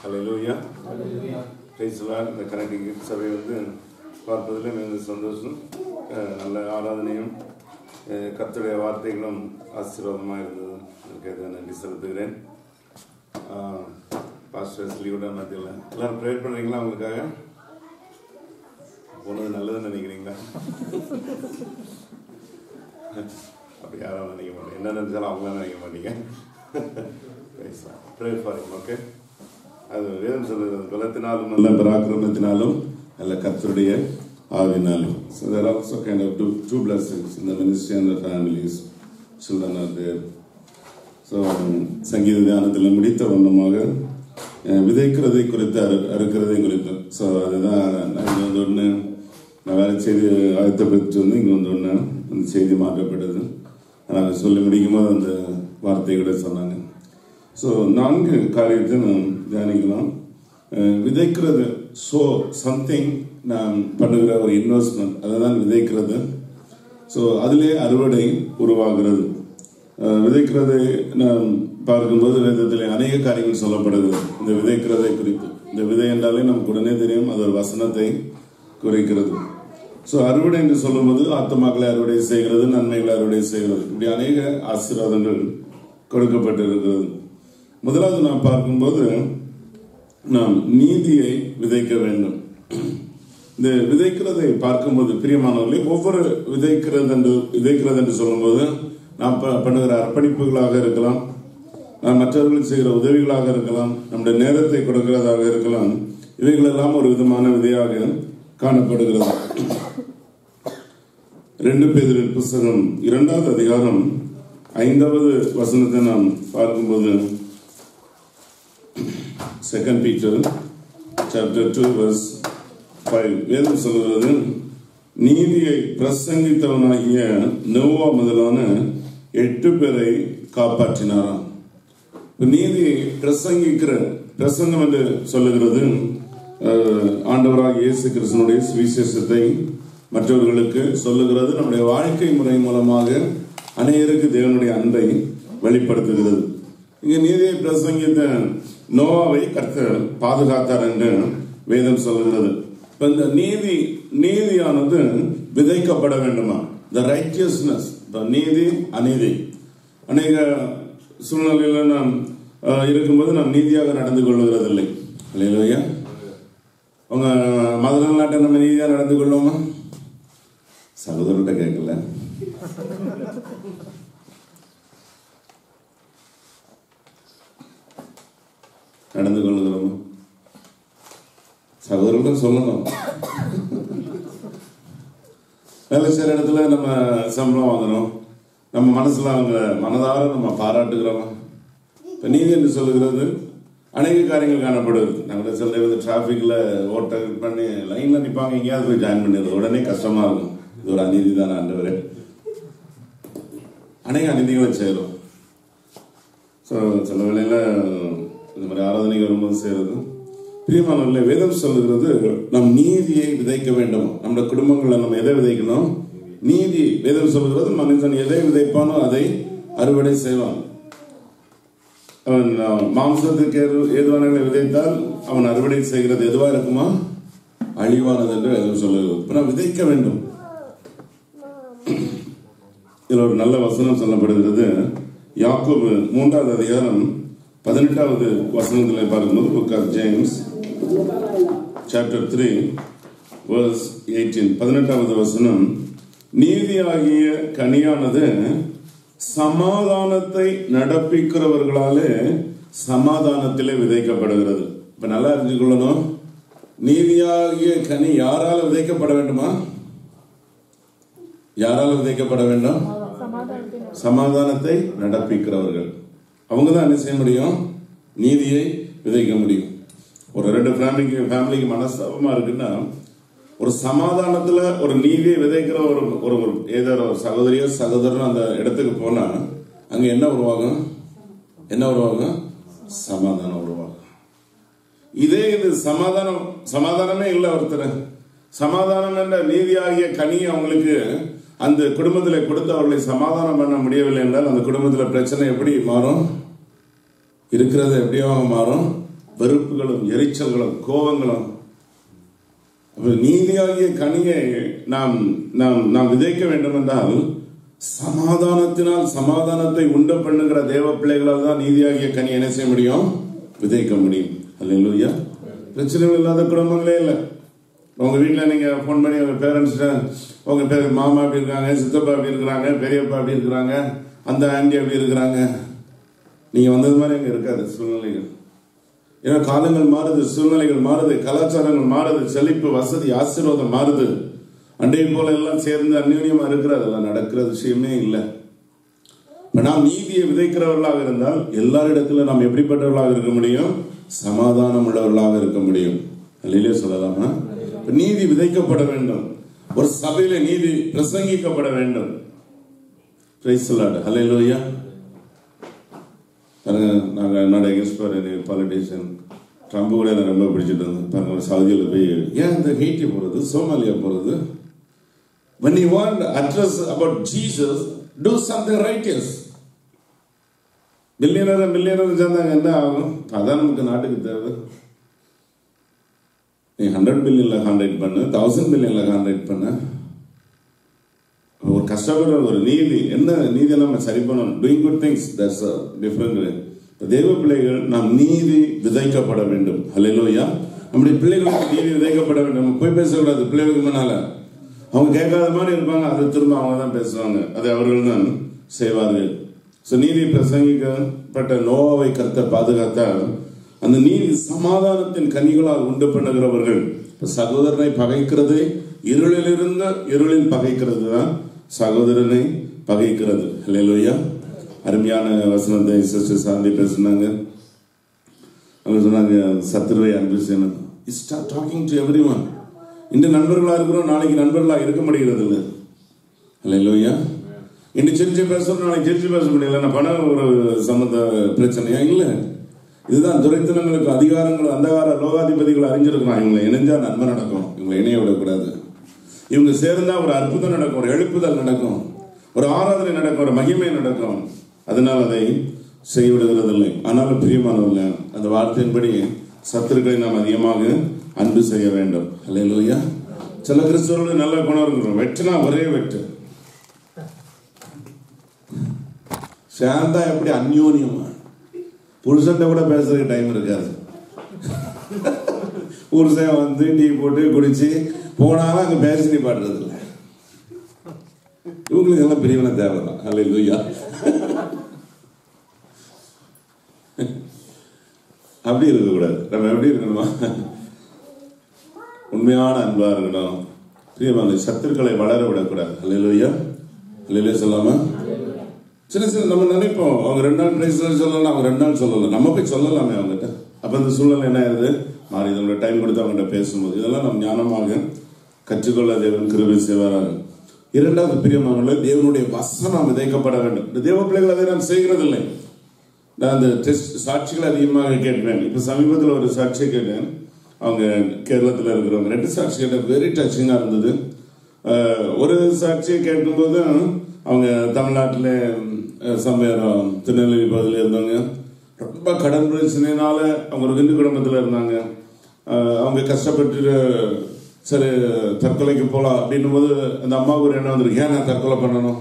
Hallelujah. Price the Lord. இந்த connecting சபை பார்ப்பதில் மிகுந்த சந்தோஷம். நல்ல ஆராதனையும் கர்த்தருடைய வார்த்தைகளும் ஆசீர்வாதமாக இருந்தது. அதுக்கு நன்றி செலுத்துகிறேன். பாஸ்டர்ஸ் லீவோட மத்தியில் எல்லாரும் ப்ரேயர் பண்ணுறீங்களா? அவங்களுக்காக போனது நல்லதுன்னு நினைக்கிறீங்களா? அப்படி யாரும் நினைக்க மாட்டேங்க. என்ன நினைச்சாலும் அவங்களாம் நினைக்க மாட்டீங்க. Prayer for him. ஓகே. அது வேதம் சொல்லுறது, பலத்தினாலும் நல்ல பராக்கிரமத்தினாலும் நல்ல கர்த்தருடைய ஆவினாலும். So there are also kind of two blessings in the ministry and the families. Children are there. So சங்கீத தியானத்தில் முடித்த வண்ணமாக விதைக்கிறதை குறித்து அறுக்கிறதை குறித்து. ஸோ அதுதான் இங்கே ஒன்று நான் வேறு செய்தி ஆயத்தப்பட்டு இங்கே ஒன்று அந்த செய்தி மாற்றப்பட்டது. நாங்கள் சொல்லி முடிக்கும் போது அந்த வார்த்தைகளை சொன்னாங்க. ஸோ 4 காரியத்தை நாம் தியானிக்கலாம். விதைக்கிறது, ஸோ சம்திங் நாம் பண்ணுகிற ஒரு இன்வெஸ்ட்மெண்ட், அதை தான் விதைக்கிறது. ஸோ அதிலே அறுவடை உருவாகிறது. விதைக்கிறதை நாம் பார்க்கும்போது வேதத்தில் அநேக காரியங்கள் சொல்லப்படுகிறது இந்த விதைக்கிறதை குறித்து. இந்த விதை என்றாலே நமக்கு உடனே தெரியும், அது ஒரு வசனத்தை குறிக்கிறது. ஸோ அறுவடை என்று சொல்லும்போது ஆத்துமாக்களை அறுவடை செய்கிறது, நன்மைகளை அறுவடை செய்கிறது, இப்படி அநேக ஆசீர்வாதங்கள் கொடுக்கப்பட்டு இருக்கிறது. முதலாவது நாம் பார்க்கும்போது நாம் நீதியை விதைக்க வேண்டும். இந்த விதைக்கிறதை பார்க்கும்போது பிரியமானவர்களே, ஒவ்வொரு விதைக்கிறது என்று சொல்லும்போது நாம் பண்ணுகிற அர்ப்பணிப்புகளாக இருக்கலாம், மற்றவர்களுக்கு செய்கிற உதவிகளாக இருக்கலாம், நம்முடைய நேரத்தை கொடுக்கிறதாக இருக்கலாம். இவைகளெல்லாம் ஒரு விதமான விதையாக காணப்படுகிறது. 2 பேதுரு புத்தகம் 2வது அதிகாரம் 5வது வசனத்தை நாம் பார்க்கும்போது, 2 Peter chapter 2 verse 5 வேதம் சொல்கிறது, நீதியை பிரசங்கித்தவனாகிய நோவா முதலான 8 பேரை காப்பாற்றினாராம். நீதியை பிரசங்கிக்கிற, பிரசங்கம் என்று சொல்லுகிறது ஆண்டவராக இயேசு கிறிஸ்துவினுடைய சுவிசேஷத்தை மற்றவர்களுக்கு சொல்லுகிறது. நம்முடைய வாழ்க்கை முறை மூலமாக அநேகருக்கு தேவனுடைய அன்பை வெளிப்படுத்துகிறது. இங்கே நீதியை பிரசங்கித்த நோவாவை கர்த்தர் பாதுகாத்தார் என்று வேதம் சொல்லுகிறது. இந்த நீதியானது விதைக்கப்பட வேண்டுமா? த ரைட்டியஸ்னஸ், நீதி அநீதி. அநேக சூழ்நிலையில் நாம் இருக்கும்போது நாம் நீதியாக நடந்து கொள்ளுகிறதில்லை. இல்லையா? உங்க மதுரை நாட்டை நம்ம நீதியாக நடந்து கொள்வோமா? சகோதரர்கிட்ட கேட்கல. நடந்து கொள்ளுகிறோமா? சகோதரர்கள் சொல்லணும். வேலை செய்கிற இடத்துல நம்ம சம்பளம் வாங்குறோம், நம்ம மனசுல அவங்க மனதார நம்ம பாராட்டுகிறோமா? இப்போ நீதி என்று சொல்லுகிறது அநேக காரியங்கள் காணப்படுது. நாங்கள் சில டிராஃபிக்ல ஓட்ட பண்ணி லைன்ல நிற்பாங்க, எங்கேயாவது போய் ஜாயின் பண்ணிடுறது, உடனே கஷ்டமா இருக்கும். இது ஒரு அநீதி தானே ஆண்டவரே. அநேக அநீதிகளை செய்கிறோம். ஸோ சில வேளையில இந்த மாதிரி ஆராதனை வரும்போது செய்யறது. பிரியமானவர்களே, வேதம் சொல்லுகிறது நம் நீதியை விதைக்க வேண்டும். நம்முடைய குடும்பங்களில் நம்ம எதை விதைக்கணும்? நீதி. வேதம் சொல்லுகிறது மனிதன் எதை விதைப்பானோ அதை அறுவடை செய்வான். அவன் மாம்சத்துக்கு ஏதுவானங்களை விதைத்தால் அவன் அறுவடை செய்கிறது எதுவா இருக்குமா? அழிவானது என்று வேதம் சொல்லுகிறது. நாம் விதைக்க வேண்டும். இதில் ஒரு நல்ல வசனம் சொல்லப்படுகிறது. யாக்கோபு 3வது அதிகாரம் 18வது வசனத்தில் பார்க்கும்போது, book of James chapter 3 verse 18 18வது வசனம், நீதியாகிய கனியானது சமாதானத்தை நடப்பிக்கிறவர்களாலே சமாதானத்திலே விதைக்கப்படுகிறது. இப்ப நல்லா அறிஞ்சுக்கொள்ளணும், நீதியாகிய கனி யாரால விதைக்கப்பட வேண்டுமா? யாரால விதைக்கப்பட வேண்டும்? சமாதானத்தை நடப்பிக்கிறவர்கள். அவங்க தான் என்ன செய்ய முடியும்? நீதியை விதைக்க முடியும். ஒரு 2 ஃபேமிலிக்கு மனஸ்தாபமா இருக்குன்னா, ஒரு சமாதானத்துல ஒரு நீதியை விதைக்கிற ஒரு ஏதோ ஒரு சகோதரியோ சகோதரனோ அந்த இடத்துக்கு போனா அங்க என்ன உருவாகும்? சமாதானம் உருவாகும். இது சமாதானமே இல்லை. ஒருத்தர் சமாதானம் என்ற நீதியாகிய கனி அவங்களுக்கு அந்த குடும்பத்தில் கொடுத்து அவர்களை சமாதானம் பண்ண முடியவில்லை என்றால் அந்த குடும்பத்தில் பிரச்சனை எப்படி மாறும்? இருக்கிறது எப்படியோ மாறும், வெறுப்புகளும் எரிச்சல்களும் கோபங்களும். நீதியாகிய கனியை நாம் நாம் நாம் விதைக்க வேண்டும் என்றால் சமாதானத்தினால் சமாதானத்தை உண்டு பண்ணுகிற தேவ பிள்ளைகளால் தான் நீதியாகிய கனி என்ன செய்ய முடியும்? விதைக்க முடியும். அல்லேலூயா. பிரச்சனைகள் இல்லாத குடும்பங்களே இல்லை. உங்க வீட்டில் நீங்க போன் பண்ணி உங்க பேரண்ட்ஸ், உங்க பேர் மாமா அப்படி இருக்காங்க, சித்தப்பா அப்படி இருக்கிறாங்க, பெரியப்பா அப்படி இருக்கிறாங்க, அந்த ஆண்டி அப்படி இருக்கிறாங்க, நீங்க வந்தது மாதிரி அங்க இருக்காது சூழ்நிலைகள். ஏன்னா காலங்கள் மாறுது, சூழ்நிலைகள் மாறுது, கலாச்சாரங்கள் மாறுது, செழிப்பு, வசதி, ஆசீர்வாதம் மாறுது. அண்டை போல எல்லாம் சேர்ந்து அந்யோன்யமா இருக்கிறது, அதெல்லாம் நடக்கிற விஷயமே இல்லை. நாம் நீதியை விதைக்கிறவர்களாக இருந்தால் எல்லாரிடத்துல நாம் எப்படிப்பட்டவர்களாக இருக்க முடியும்? சமாதானம் உள்ளவர்களாக இருக்க முடியும். அல்லேலூயா சொல்லலாமா? நீதி விதைக்கப்பட வேண்டும். ஒரு சபையில நீதி பிரசங்கிக்கப்பட வேண்டும். Praise the Lord. அல்லேலூயா. நாங்க என்னோட பாலிட்டிஷியன் ட்ரம்ப் கூட ரொம்ப பிடிச்சிட்டு இருந்தோம். பாருங்க, சவுதியில் போய் ஏன் இந்த ஹெய்ட்டி போறது, சோமாலியா போறது? when you want to address about Jesus, do something righteous. Millionaire சேர்ந்தாங்க, என்ன ஆகும்? அதான் நமக்கு நாட்டுக்கு தேவை. நீ 100 பில்லியன்ல கான்ட்ராக்ட் பண்ணு, 1000 பில்லியன்ல கான்ட்ராக்ட் பண்ண. ஒரு கஷ்டப்படுற ஒரு நீதி, என்ன நீதி நம்ம சரி பண்ணணும். Doing good things, that's a different way. தேவ பிள்ளைகள் நாம் நீதி விதைக்கப்பட வேண்டும். அல்லேலூயா. நம்முடைய பிள்ளைகளுக்கு நீதி விதைக்கப்பட வேண்டும். நம்ம போய் பேசக்கூடாது பிள்ளைகளுக்கு முன்னால. அவங்க கேட்காத மாதிரி இருப்பாங்க, அதை திரும்ப அவங்க தான் பேசுவாங்க, அதை அவர்கள் தான் செய்வார்கள். நீதி பிரசங்கிக்கப்பட்ட நோவாவை கர்த்தர் பாதுகாத்தால் அந்த நீதி சமாதானத்தின் கனிகளால் உண்டு பண்ணுகிறவர்கள். சகோதரனை பகைக்கிறது இருளில் இருந்த இருளில் பகைக்கிறது தான் சகோதரனை பகைக்கிறது. அல்லேலூயா. அருமையான வசனத்தை சிஸ்டர் சாந்தி பேசினாங்க. அவங்க சொன்னாங்க, சத்துருவை அன்பு செய்யணும். Start talking to everyone. இன்று நண்பர்களா இருக்கிறோம், நாளைக்கு நண்பர்களா இருக்க முடிகிறது இல்லை. அல்லேலூயா. இன்று சிரிச்சு பேசுறோம், நாளைக்கு சிரிச்சு பேச முடியல. பணம் ஒரு சம்பந்த பிரச்சனையா இல்லை. இதுதான் துரைத்தனங்களுக்கு அதிகாரங்கள் அந்தகார லோகாதிபதிகள் அறிஞ்சிருக்கிறான். இவங்களை இணைஞ்சா நன்மை நடக்கும், இவங்களை இணைய விடக்கூடாது. இவங்க சேர்ந்தா ஒரு அற்புதம் நடக்கும், ஒரு எழுப்புதல் நடக்கும், ஒரு ஆராதனை நடக்கும், ஒரு மகிமை நடக்கும். அதனால் அதை செய்ய விடுகிறதில்லை. ஆனாலும் பிரியமானவர்களே, அந்த வார்த்தையின்படி சத்துருக்களை நாம் அதிகமாக அன்பு செய்ய வேண்டும். அல்லேலூயா. சில கிறிஸ்தவர்கள் நல்ல குணம் இருக்கிறோம், வெட்டுனா ஒரே வெட்டு. சேர்ந்தா எப்படி அந்யோன்யமா, புருஷன் கூட பேசுறதுக்கு டைம் இருக்காது. புருஷன் வந்து டீ போட்டு குடிச்சு போனாலும் அங்க பேசி பாடுறது இல்லை. இவங்களுக்கு எல்லாம் பிரிவினை தேவைதான். அல்லேலூயா. அப்படி இருக்கக்கூடாது. நம்ம எப்படி இருக்கணுமா? உண்மையான அன்பா இருக்கணும். பிரியமான சத்துருக்களை வளர விடக்கூடாது. அல்லேலூயா. அல்லேலூயா சொல்லாம சின்ன நம்ம நினைப்போம், அவங்க 2 நாள் பிரைஸ் சொல்லலாம், அவங்க 2 நாள் சொல்லலாம், நம்ம போய் சொல்லலாமே அவங்ககிட்ட. அப்ப இந்த சூழ்நிலை என்ன ஆயிருது? மாறி இதோட டைம் கொடுத்து அவங்ககிட்ட பேசும்போது இதெல்லாம் நம்ம ஞானமாக கற்றுக்கொள்ள தேவன் கிருபை செய்வாராக. இரண்டாவது பிரியமானவர்களே, தேவனுடைய வசனம் விதைக்கப்பட வேண்டும். இந்த தேவ பிள்ளைகள் அதை நான் செய்கிறதில்லை. நான் அந்த டெஸ்ட் சாட்சிகளை அதிகமாக கேட்பேன். இப்ப சமீபத்தில் ஒரு சாட்சியை கேட்டேன். அவங்க கேரளத்தில் இருக்கிறவங்க 2 சாட்சி கேட்டேன். வெரி டச்சிங்கா இருந்தது. ஒரு சாட்சியை கேட்கும்போது அவங்க தமிழ்நாட்டில் சமையரம் திருநெல்வேலி பகுதியில் இருந்தவங்க. ரொம்ப கடன் பிரச்சனையினால அவங்க ஒரு ஹிந்து குடும்பத்தில் இருந்தாங்க. அவங்க கஷ்டப்பட்டு சரி தற்கொலைக்கு போகலாம் அப்படின்னும் போது அந்த அம்மாவுக்கு ஒரு எண்ணம் வந்துருக்கு, ஏன் நான் தற்கொலை பண்ணணும்,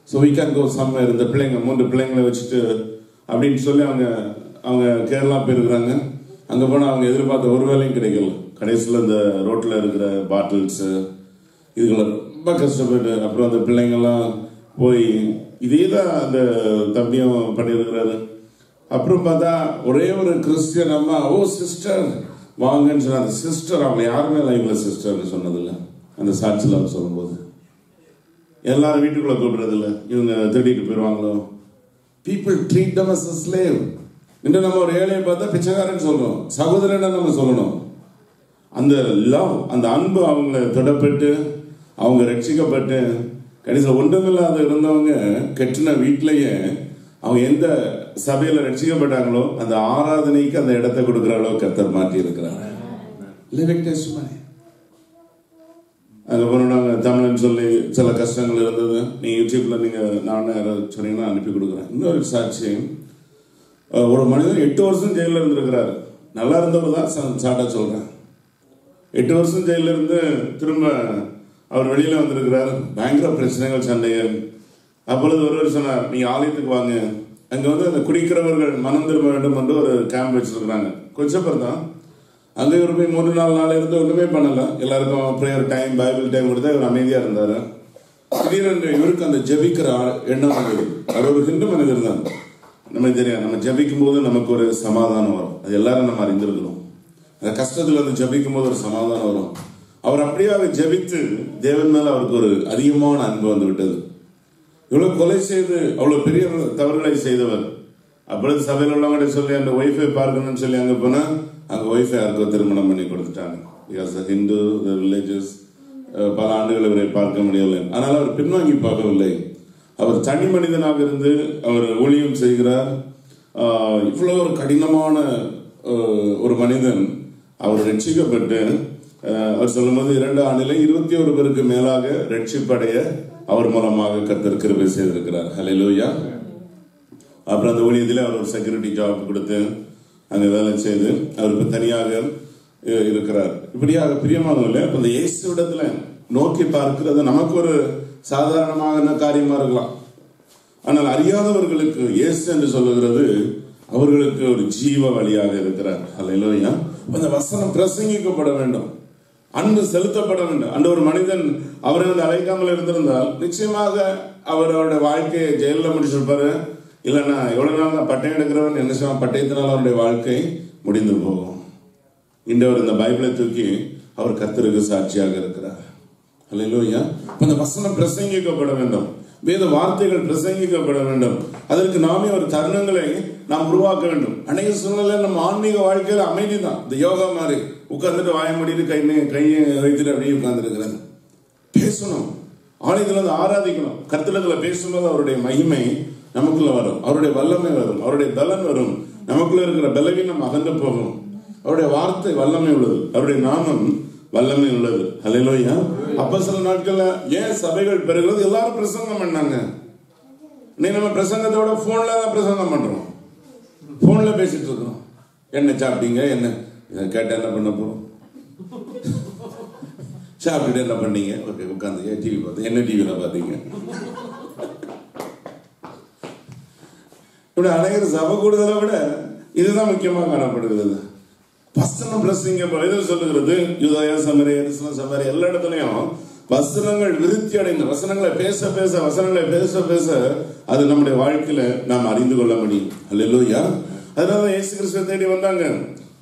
so we can go summer, இந்த பிள்ளைங்க 3 பிள்ளைங்களை வச்சுட்டு அப்படின்னு சொல்லி அவங்க கேரளா போயிருக்கிறாங்க. அங்கே போனால் அவங்க எதிர்பார்த்த ஒரு வேலையும் கிடைக்கல. கடைசியில் இந்த ரோட்டில் இருக்கிற பாட்டில்ஸு இதுகளை ரொம்ப கஷ்டப்பட்டு அப்புறம் அந்த பிள்ளைங்கள்லாம் போய் இதே தான் அந்த தம்பியும் பண்ணியிருக்கிறாரு. அப்புறம் பார்த்தா ஒரே ஒரு கிறிஸ்டியன் அம்மா, ஓ சிஸ்டர் வாங்கன்னு சொன்ன. அந்த சிஸ்டர் அவங்க யாருமே லைவ்ல சிஸ்டர்னு சொன்னதில்லை. அந்த சாட்சியில் அவர் சொல்லும்போது எல்லாரும் வீட்டுக்குள்ள கூப்பிடுறது இல்லை, இவங்க தேடிட்டு போயிடுவாங்களோ. People treat them as a slave. இன்று நம்ம ஒரு ஏழையை பார்த்தா பிச்சைக்காரன் சொல்றோம், சகோதரன் நம்ம சொல்லணும். அந்த லவ், அந்த அன்பு அவங்களை தொடப்பட்டு அவங்க ரட்சிக்கப்பட்டு கடைசியில் ஒன்றுமில்லாத இருந்தவங்க கெட்டின வீட்டிலேயே அவங்க எந்த சபையில ரட்சிக்கப்பட்டாங்களோ அந்த ஆராதனைக்கு அந்த இடத்தை கொடுக்கிற அளவுக்கு கர்த்தர் மாற்றி இருக்கிறாங்க. அங்க போனாங்க தமிழ்னு சொல்லி சில கஷ்டங்கள் இருந்தது. நீங்க யூடியூப்ல நீங்க நானே சொன்னீங்கன்னா அனுப்பி கொடுக்குறேன். இன்னொரு சாட்சி, ஒரு மனிதர் 8 வருஷம் ஜெயில இருந்திருக்கிறாரு. நல்லா இருந்தவர் தான் சாட்டா சொல்றேன். 8 வருஷம் ஜெயில இருந்து திரும்ப அவர் வெளியில வந்திருக்கிறார். பயங்கர பிரச்சனைகள், சண்டைகள். அப்பொழுது ஒருவர் சொன்னார், நீங்க ஆலயத்துக்கு வாங்க, அங்க வந்து அந்த குடிக்கிறவர்கள் மனம் திரும்ப வேண்டும் என்று ஒரு கேம்ப் வச்சிருக்கிறாங்க. கொஞ்சம் தான் அங்கே இவர் போய் 3-4 நாள் இருந்து ஒண்ணுமே பண்ணல. எல்லாருக்கும் ப்ரேயர் டைம், பைபிள் டைம் கொடுத்தா இவர் அமைதியா இருந்தாரு. திடீரென்று இவருக்கு அந்த ஜெபிக்கிற எண்ணம் வந்தது. அவர் ஒரு ஹிந்து மனிதர் தான். நம்ம தெரியும், நம்ம ஜபிக்கும் போது நமக்கு ஒரு சமாதானம் வரும். அது எல்லாரும் நம்ம அறிந்திருக்கிறோம். அந்த கஷ்டத்துல வந்து ஜபிக்கும் போது ஒரு சமாதானம் வரும். அவர் அப்படியே அவர் ஜபித்து தேவன் மேல அவருக்கு ஒரு அதிகமான அன்பு வந்து விட்டது. இவ்வளவு கொலை செய்து அவ்வளவு பெரிய தவறுகளை செய்தவர். அப்பொழுது சபையில் உள்ளவங்க சொல்லி அந்த ஒய்ஃபை பார்க்கணும்னு சொல்லி அங்க போனா அங்க ஒய்ஃபை யாருக்கோ திருமணம் பண்ணி கொடுத்துட்டாங்க. ஹிந்து வில்லேஜஸ் பல ஆண்டுகள் இவரை பார்க்க முடியவில்லை. அதனால அவர் பின்வாங்கி பார்க்கவில்லை. அவர் தனி மனிதனாக இருந்து அவர் ஊழியம் செய்கிறார். இவ்வளவு ஒரு கடினமான ஒரு மனிதன் அவர் ரட்சிக்கப்பட்டு அவர் சொல்லும் போது 2 ஆண்டில 21 பேருக்கு மேலாக ரட்சிப்படைய அவர் மூலமாக கர்த்தர் கிருபை செய்திருக்கிறார். ஹல்லேலூயா. அப்புறம் அந்த ஊழியத்தில் அவர் ஒரு செக்யூரிட்டி ஜாப் கொடுத்து அங்க வேலை செய்து அவர் இப்ப தனியாக இருக்கிறார். இப்படியாக பிரியமானவர்களே, இந்த இயேசுவிடத்துல நோக்கி பார்க்கிறது நமக்கு ஒரு சாதாரணமான காரியமா இருக்கலாம். ஆனால் அறியாதவர்களுக்கு இயேசு என்று சொல்லுகிறது அவர்களுக்கு ஒரு ஜீவ வழியாக இருக்கிறார். ஹல்லேலூயா. அந்த வசனம் பிரசங்கிக்கப்பட வேண்டும், அன்பு செலுத்தப்பட வேண்டும். அந்த ஒரு மனிதன் அவரை வந்து அழைக்காமல் இருந்திருந்தால் நிச்சயமாக அவருடைய வாழ்க்கையை ஜெயிலில் முடிச்சிருப்பாரு. இல்லைன்னா எவ்வளவு நாள் பட்டயம் எடுக்கிறவன் என்ன செய்வான், பட்டயத்தினால் அவருடைய வாழ்க்கை முடிந்து போகும். இன்றவர் இந்த பைபிளை தூக்கி அவர் கர்த்தருக்கு சாட்சியாக இருக்கிறார். ஹல்லேலூயா. அந்த வசனம் பிரசங்கிக்கப்பட வேண்டும், வேத வார்த்தைகள் பிரசங்கிக்கப்பட வேண்டும். அதற்கு நாமே ஒரு தருணங்களை நாம் உருவாக்க வேண்டும். அநேக சூழ்நிலை நம்ம ஆன்மீக வாழ்க்கையில அமைதி தான். இந்த யோகா மாதிரி உட்கார்ந்துட்டு வாய முடிட்டு கையை வைத்துட்டு அப்படியே உட்கார்ந்து இருக்கிறது. பேசணும், ஆலயத்துல வந்து ஆராதிக்கணும். கர்த்தரிடத்துல பேசும்போது அவருடைய மகிமை நமக்குள்ள வரும், அவருடைய வல்லமை வரும், அவருடைய பலன் வரும். நமக்குள்ள இருக்கிற பலவீனம் அகன்று போகும். அவருடைய வார்த்தை வல்லமை உள்ளது, அவருடைய நாமம் வல்லமை உள்ளது. ஹல்லேலூயா. அப்ப சில நாட்கள்ல ஏன் சபைகள் பெறுகிறது, எல்லாரும் பிரசங்கம் பண்ணாங்க. நீ நம்ம பிரசங்கத்தோட போன்ல தான் பிரசங்கம் பண்றோம், போன்ல பேசிட்டு இருக்கோம். என்ன சாப்பிட்டீங்க, என்ன கேட்ட என்ன பண்ண போறோம், சாப்பிட்டு என்ன பண்ணீங்க, ஓகே உட்காந்து டிவி பார்த்தேன், என்ன டிவியில பாத்தீங்க. இப்படி அநேகர் சபை கூடுதலை விட இதுதான் முக்கியமாக காணப்படுகிறது. வசனம் பிரசங்கிக்கப்பட சொல்லுகிறது. யூதேயா, சமரியா, எருசலேம், சமாரியா எல்லா இடத்துலயும் வசனங்கள் விருத்தி அடைந்த வசனங்களை பேச பேச வசனங்களை பேச பேச அது நம்முடைய வாழ்க்கையில நாம் அறிந்து கொள்ள முடியும். அல்லேலூயா. அதனால இயேசு கிறிஸ்துவை தேடி வந்தாங்க.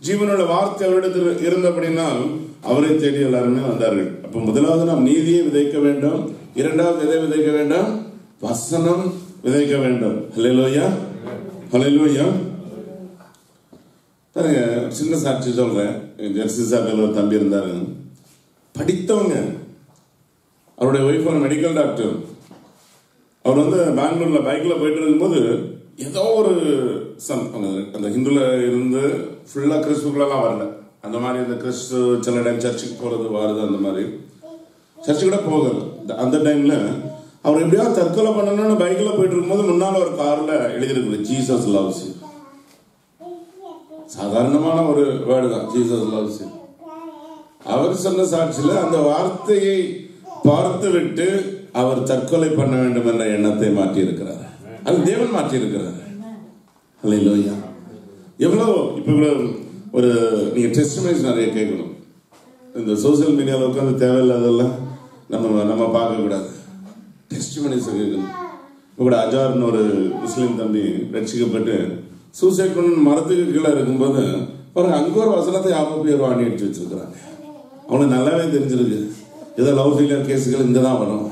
ஜீவனோட வார்த்தை அவரிடத்தில் இருந்தபடினால் அவரை தேடி எல்லாருமே வந்தார்கள். அப்ப முதலாவது நாம் நீதியை விதைக்க வேண்டும், இரண்டாவது எதை விதைக்க வேண்டும், வசனம் விதைக்க வேண்டும். அல்லேலூயா. அல்லேலூயா. பாருங்க, சின்ன சாட்சி சொல்றேன். ஜெர்சி சாப்பில் ஒரு தம்பி இருந்தாரு, படித்தவங்க. அவருடைய ஒய்ஃப் ஒரு மெடிக்கல் டாக்டர். அவர் வந்து பெங்களூர்ல பைக்ல போயிட்டு இருக்கும்போது ஏதோ ஒரு அந்த ஹிந்துல இருந்து ஃபுல்லா கிறிஸ்துக்குள்ளலாம் வரல. அந்த மாதிரி இந்த கிறிஸ்து சில டைம் சர்ச்சுக்கு போறது வருது, அந்த மாதிரி சர்ச்சு கூட போகல. அந்த டைம்ல அவர் எப்படியாவது தற்கொலை பண்ணணும்னு பைக்ல போயிட்டு இருக்கும்போது முன்னால ஒரு கார்ல எழுதிருக்கு ஜீசஸ் லவ்ஸ் யூ. சாதாரணமான ஒரு வேர்டு தான், ஜீசஸ் லவ்ஸ் யூ. அவர் சொன்ன சாட்சியில அந்த வார்த்தையை பார்த்து விட்டு அவர் தற்கொலை பண்ண வேண்டும் என்ற எண்ணத்தை மாற்றி இருக்கிறார். அது தேவன் மாற்றி இருக்கிறார். அல்லேலூயா. எவ்வளவு இப்ப ஒரு நீங்க டெஸ்டிமனிஸ் நிறைய கேட்கணும். இந்த சோசியல் மீடியாவில் உட்காந்து தேவையில்லாதெல்லாம் நம்ம பார்க்க கூடாது. டெஸ்டிமனிஸ் கேட்கணும். இப்போ கூட அஜார்னு ஒரு முஸ்லீம் தம்பி ரட்சிக்கப்பட்டு சூசைட் பண்ண மரத்துக்கு கீழே இருக்கும்போது பாருங்க, அங்க ஒரு வசனத்தை 50 பேர் வாங்கி அடிச்சு வச்சிருக்கிறாங்க. அவனுக்கு நல்லாவே தெரிஞ்சிருக்கு, ஏதோ லவ் ஃபெயிலியர் கேஸுகள் இங்கதான் வரும்.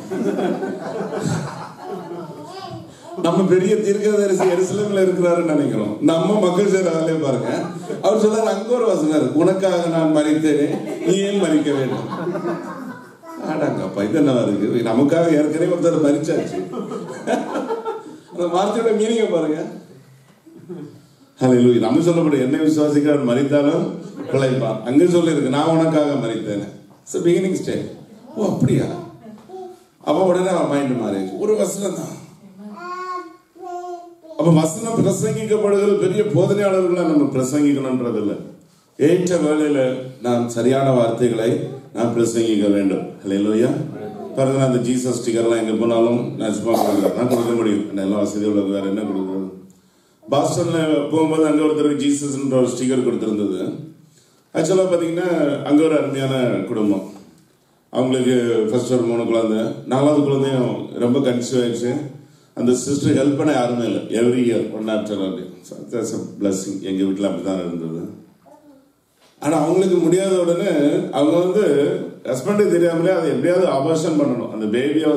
நம்ம பெரிய தீர்க்கதரிசி எருசலேம்ல இருக்கிறாருன்னு நினைக்கிறோம். நம்ம மக்கள் செய்யற வேலையை பாருங்க. அவர் சொல்றாரு, அங்க ஒரு வசனம் இருக்கு, உனக்காக நான் மரித்தேனே நீ ஏன் மரிக்க வேண்டும். ஆடாங்கப்பா, இது என்ன இருக்கு, நமக்காக ஏற்கனவே ஒருத்தர் மரிச்சாச்சு. அந்த வார்த்தையோட மீனிங்க பாருங்க. ஹல்லேலூயா. நம்ம சொல்லப்படும் என்னை விசுவாசிக்கிறவர் மரித்தாலும் பிழைப்பான். அங்க சொல்லி இருக்கு, நான் உனக்காக மரித்தேன். Beginning stage. ஓ அப்படியா? அப்ப உடனே அவன் மைண்ட் மாறிடுச்சு. ஒரு வசனம் தான். அப்ப வசனம் பிரசங்கிக்கப்படுகிறது பெரிய போதனையாளர்களா நம்ம பிரசங்கிக்கணும்ன்றது இல்லை. ஏற்ற வேளையில நாம் சரியான வார்த்தைகளை நாம் பிரசங்கிக்க வேண்டும். அல்லேலூயா. பாருங்க, அந்த ஜீசஸ் ஸ்டிக்கர்லாம் எங்க போனாலும் நான் சும்மா கொடுக்க முடியும். எல்லா வசதி உள்ளது, வேற என்ன கொடுக்குறது. பாஸ்டன்ல போகும்போது அங்க ஒருத்தருக்கு ஜீசஸ்ன்ற ஒரு ஸ்டிக்கர் கொடுத்திருந்தது. ஆக்சுவலா பாத்தீங்கன்னா அங்க ஒரு அருமையான குடும்பம். அவங்களுக்கு ஃபர்ஸ்ட் ஒரு 3 குழந்தை, 4வது குழந்தையும் ரொம்ப கன்சீவ் ஆயிடுச்சு. அந்த சிஸ்டர் ஹெல்ப் பண்ண யாருமே இல்லை. Every year one after blessing. எங்க வீட்டில் அப்படிதான் இருந்தது. ஆனா அவங்களுக்கு முடியாத உடனே அவங்க ஹஸ்பண்டுக்கு தெரியாமலே அதை எப்படியாவது ஆபரேஷன் பண்ணணும், அந்த பேபியை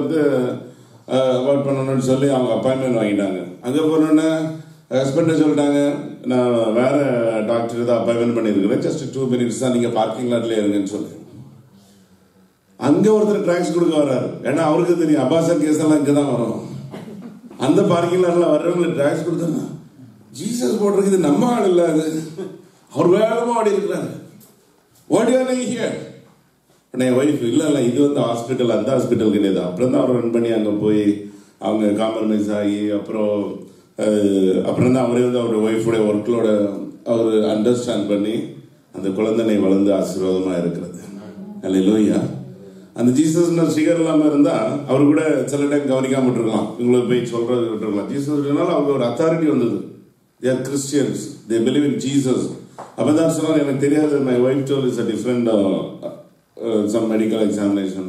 அவாய்ட் பண்ணணும்னு சொல்லி அவங்க அப்பாயின்மெண்ட் வாங்கிட்டாங்க. அங்க போனோன்னே ஹஸ்பண்ட் சொல்லிட்டாங்க, நான் வேற டாக்டர் தான் அப்பாயின்மெண்ட் பண்ணிருக்கிறேன், ஜஸ்ட் 2 minutes தான், நீங்க பார்க்கிங் லாட்ல இருங்கன்னு சொல்லி. அங்க ஒருத்தர் டிராக்ஸ் கொடுக்க வர்றாரு. ஏன்னா அவருக்கு தெரியும் அபாசன் கேஸ் எல்லாம் இங்கதான் வரும். அந்த பார்க்கிங் லாட்ல வர்றவங்களுக்கு டிராக்ஸ் கொடுத்தா ஜீசஸ் போட்டிருக்கு, நம்ம ஆள் இல்ல, அது அவர் வேகமா ஆடி இருக்கிறாரு. என் ஒய்ஃப் இல்ல இது ஹாஸ்பிட்டல், அந்த ஹாஸ்பிட்டல் கிடையாது. அப்புறம் தான் அவர் ரன் பண்ணி அங்க போய் அவங்க காம்ப்ரமைஸ் ஆகி அப்புறம் தான் அவரே அவருடைய ஒய்ஃபுடைய ஒர்க்லோட அவர் அண்டர்ஸ்டாண்ட் பண்ணி அந்த குழந்தை வளர்ந்து ஆசீர்வாதமா இருக்கிறது. அல்லேலூயா. அந்த ஜீசஸ் ஸ்டிக்கர் இல்லாம இருந்தா அவரு கூட சில டைம் கவனிக்காம விட்டுருக்கலாம், இவங்களுக்கு போய் சொல்றது விட்டுருக்கலாம். ஜீசஸ் அவங்க ஒரு அத்தாரிட்டி வந்தது. They are Christians, they believe in Jesus. அப்பதான் சொன்னார், எனக்கு தெரியாது, my wife told is a different some medical examination.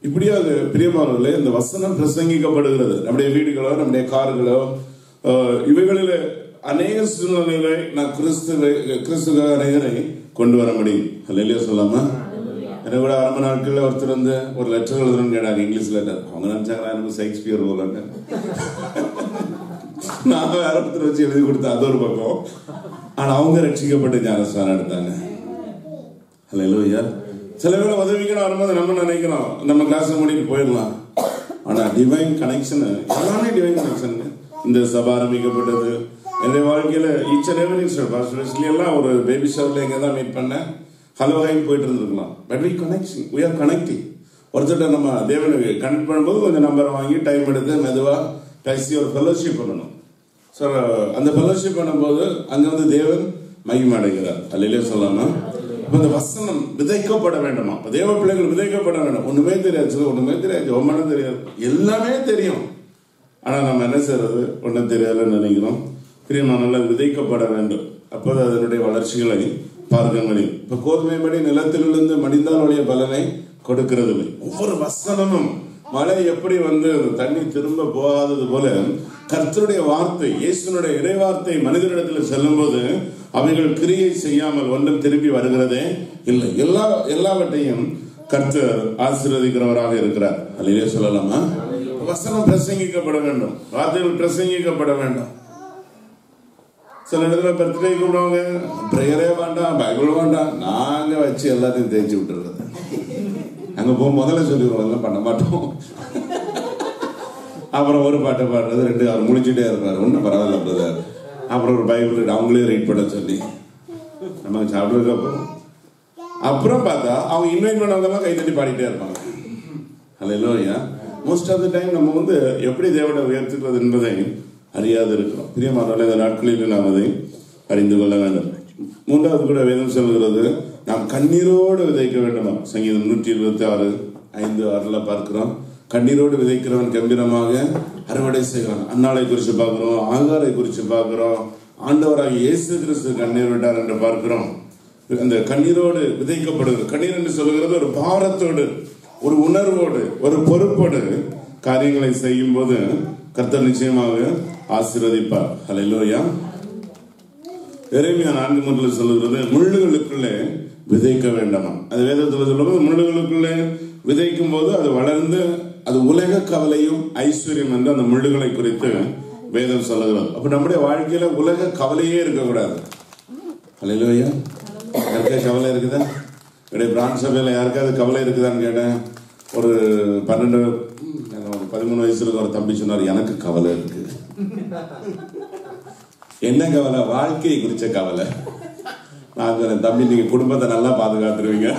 இப்படியாக பிரியமானவர்களே, இந்த வசனம் பிரசங்கிக்கப்படுகிறது. நம்முடைய வீடுகளோ நம்முடைய கார்களோ இவைகளில் அநேக சூழ்நிலைகளை நான் கிறிஸ்துவ அநேகரை கொண்டு வர முடியும். அல்லேலூயா சொல்லாமா? எனக்கு கூட ஆரம்ப நாட்கள்ல ஒருத்தர் ஒரு லெட்டர் எழுதணும்னு கேட்டாங்க, இங்கிலீஷ் லெட்டர். அவங்க நினைச்சாங்க எனக்கு ஷேக்ஸ்பியர் போலன்னு. நான் வேற ஒருத்தர் வச்சு எழுதி கொடுத்தேன், அது ஒரு பக்கம். ஆனா அவங்க ரட்சிக்கப்பட்டு ஞானஸ்நானம் எடுத்தாங்க. அல்லேலூயா. சில வேளை உதவிக்கணும் வரும்போது நம்ம நினைக்கிறோம் நம்ம கிளாஸ் மூடிட்டு போயிடலாம். ஆனா டிவைன் கனெக்ஷன், எல்லாமே டிவைன் கனெக்ஷன். இந்த சபை ஆரம்பிக்கப்பட்டது என்னுடைய வாழ்க்கையில ஈச் அண்ட் எவ்ரி எல்லாம் ஒரு பேபி ஷவர்ல எங்க தான் மீட் பண்ணேன், ஹலோ ஹைன்னு போயிட்டு இருந்திருக்கலாம். But we connecting, we are connecting. ஒருத்தர் நம்ம தேவனுக்கு கனெக்ட் பண்ணும்போது கொஞ்சம் நம்பர் வாங்கி டைம் எடுத்து மெதுவா பேசி ஒரு ஃபெலோஷிப் பண்ணணும். ஸோ அந்த ஃபெலோஷிப் பண்ணும்போது அங்க தேவன் மகிமை அடைகிறார். அல்லேலூயா சொல்லாமா? இந்த வசனம் விதைக்கப்பட வேண்டுமா? தேவ பிள்ளைகள் விதைக்கப்பட வேண்டும். ஒண்ணுமே தெரியாது, ஒண்ணுமே தெரியாது, ஒன்னும் தெரியாது, எல்லாமே தெரியும். ஆனா நம்ம என்ன செய்யறது, ஒன்னும் தெரியாதுன்னு நினைக்கிறோம். பிரியமானவர்களே, விதைக்கப்பட வேண்டும். அப்போது அதனுடைய வளர்ச்சிகளை பார்க்க முடியும். இப்ப கோதுமைப்படி நிலத்திலிருந்து மடிந்தால் உடைய பலனை கொடுக்கிறது. ஒவ்வொரு வசனமும் மழை எப்படி தண்ணி திரும்ப போகாதது போல கர்த்தருடைய வார்த்தை, இயேசுனுடைய இறை வார்த்தை மனிதனிடத்தில் செல்லும் போது அவைகள் கிரியை செய்யாமல் ஒன்றும் திரும்பி வருகிறதே இல்லை. எல்லாவற்றையும் கர்த்தர் ஆசீர்வதிக்கிறவராக இருக்கிறார். அல்லேலூயா சொல்லலாமா? வசனம் பிரசங்கிக்கப்பட வேண்டும், வார்த்தைகள் பிரசங்கிக்கப்பட வேண்டும். சில இடத்துல பர்த்டே கூப்பிடுவாங்க, பிரேயரே வேண்டாம், பைபிள் வேண்டாம், நாங்க வச்சு எல்லாத்தையும் தேய்ச்சி விட்டுறது. அங்க போக முதல்ல சொல்லிடுவோம், எல்லாம் பண்ண மாட்டோம். அப்புறம் ஒரு பாட்டை பாடுறது, 2 அவர் முடிச்சுட்டே இருப்பாரு, ஒன்னும் பரவாயில்ல பிரதர். அப்புறம் ஒரு பைபிள் அவங்களே ரீட் பண்ண சொல்லி நம்ம சாப்பிடுறதுக்கு அப்புறம் பார்த்தா அவங்க இன்வைட் பண்ணவங்க எல்லாம் கை தட்டி பாடிட்டே இருப்பாங்க. அல்லேலூயா. மோஸ்ட் ஆஃப் த டைம் நம்ம எப்படி தேவனை உயர்த்துகிறது என்பதை அறியாது இருக்கிறோம். பிரியமானவர்களே, இந்த நாட்களில் நாம் அதை அறிந்து கொள்ள வேண்டும். 3வது கூட வேதம் சொல்கிறது, நாம் கண்ணீரோடு விதைக்க வேண்டுமா? சங்கீதம் 126:5-6 பார்க்கிறோம். கண்ணீரோடு விதைக்கிறவன் கம்பீரமாக அறுவடை செய்கிறான். அன்னாளை குறித்து பார்க்கிறோம், ஆகாரை குறித்து பார்க்கிறோம், ஆண்டவராக இயேசு கிறிஸ்து கண்ணீர் விட்டார் என்று பார்க்கிறோம். அந்த கண்ணீரோடு விதைக்கப்படுகிறது. கண்ணீர் என்று சொல்லுகிறது ஒரு பாரத்தோடு, ஒரு உணர்வோடு, ஒரு பொறுப்போடு காரியங்களை செய்யும் போது கர்த்தர் நிச்சயமாக ஆசீர்வதிப்பார். அல்லேலூயா. எரேமியா 4:3 சொல்லுகிறது, முள்ளுகளுக்குள்ளே விதைக்க வேண்டாமா? அது வேதத்தில் சொல்லும்போது முள்ளுகளுக்குள்ளே விதைக்கும் போது அது வளர்ந்து அது உலக கவலையும் ஐஸ்வர்யம் என்று அந்த முள்ளுகளை குறித்து வேதம் சொல்லுகிறது. அப்ப நம்முடைய வாழ்க்கையில உலக கவலையே இருக்கக்கூடாது. அல்லேலூயா. யாருக்கா கவலை இருக்குதா? என்னுடைய பிரான்ஸ் சபையில யாருக்காவது கவலை இருக்குதான்னு கேட்டேன். ஒரு 13 வயசுல ஒரு தம்பி சொன்னார், எனக்கு கவலை இருக்கு. என்ன கவலை? வாழ்க்கையை குறிச்ச கவலை. நான் தம்பி, நீங்க குடும்பத்தை நல்லா பாதுகாத்துருவீங்க.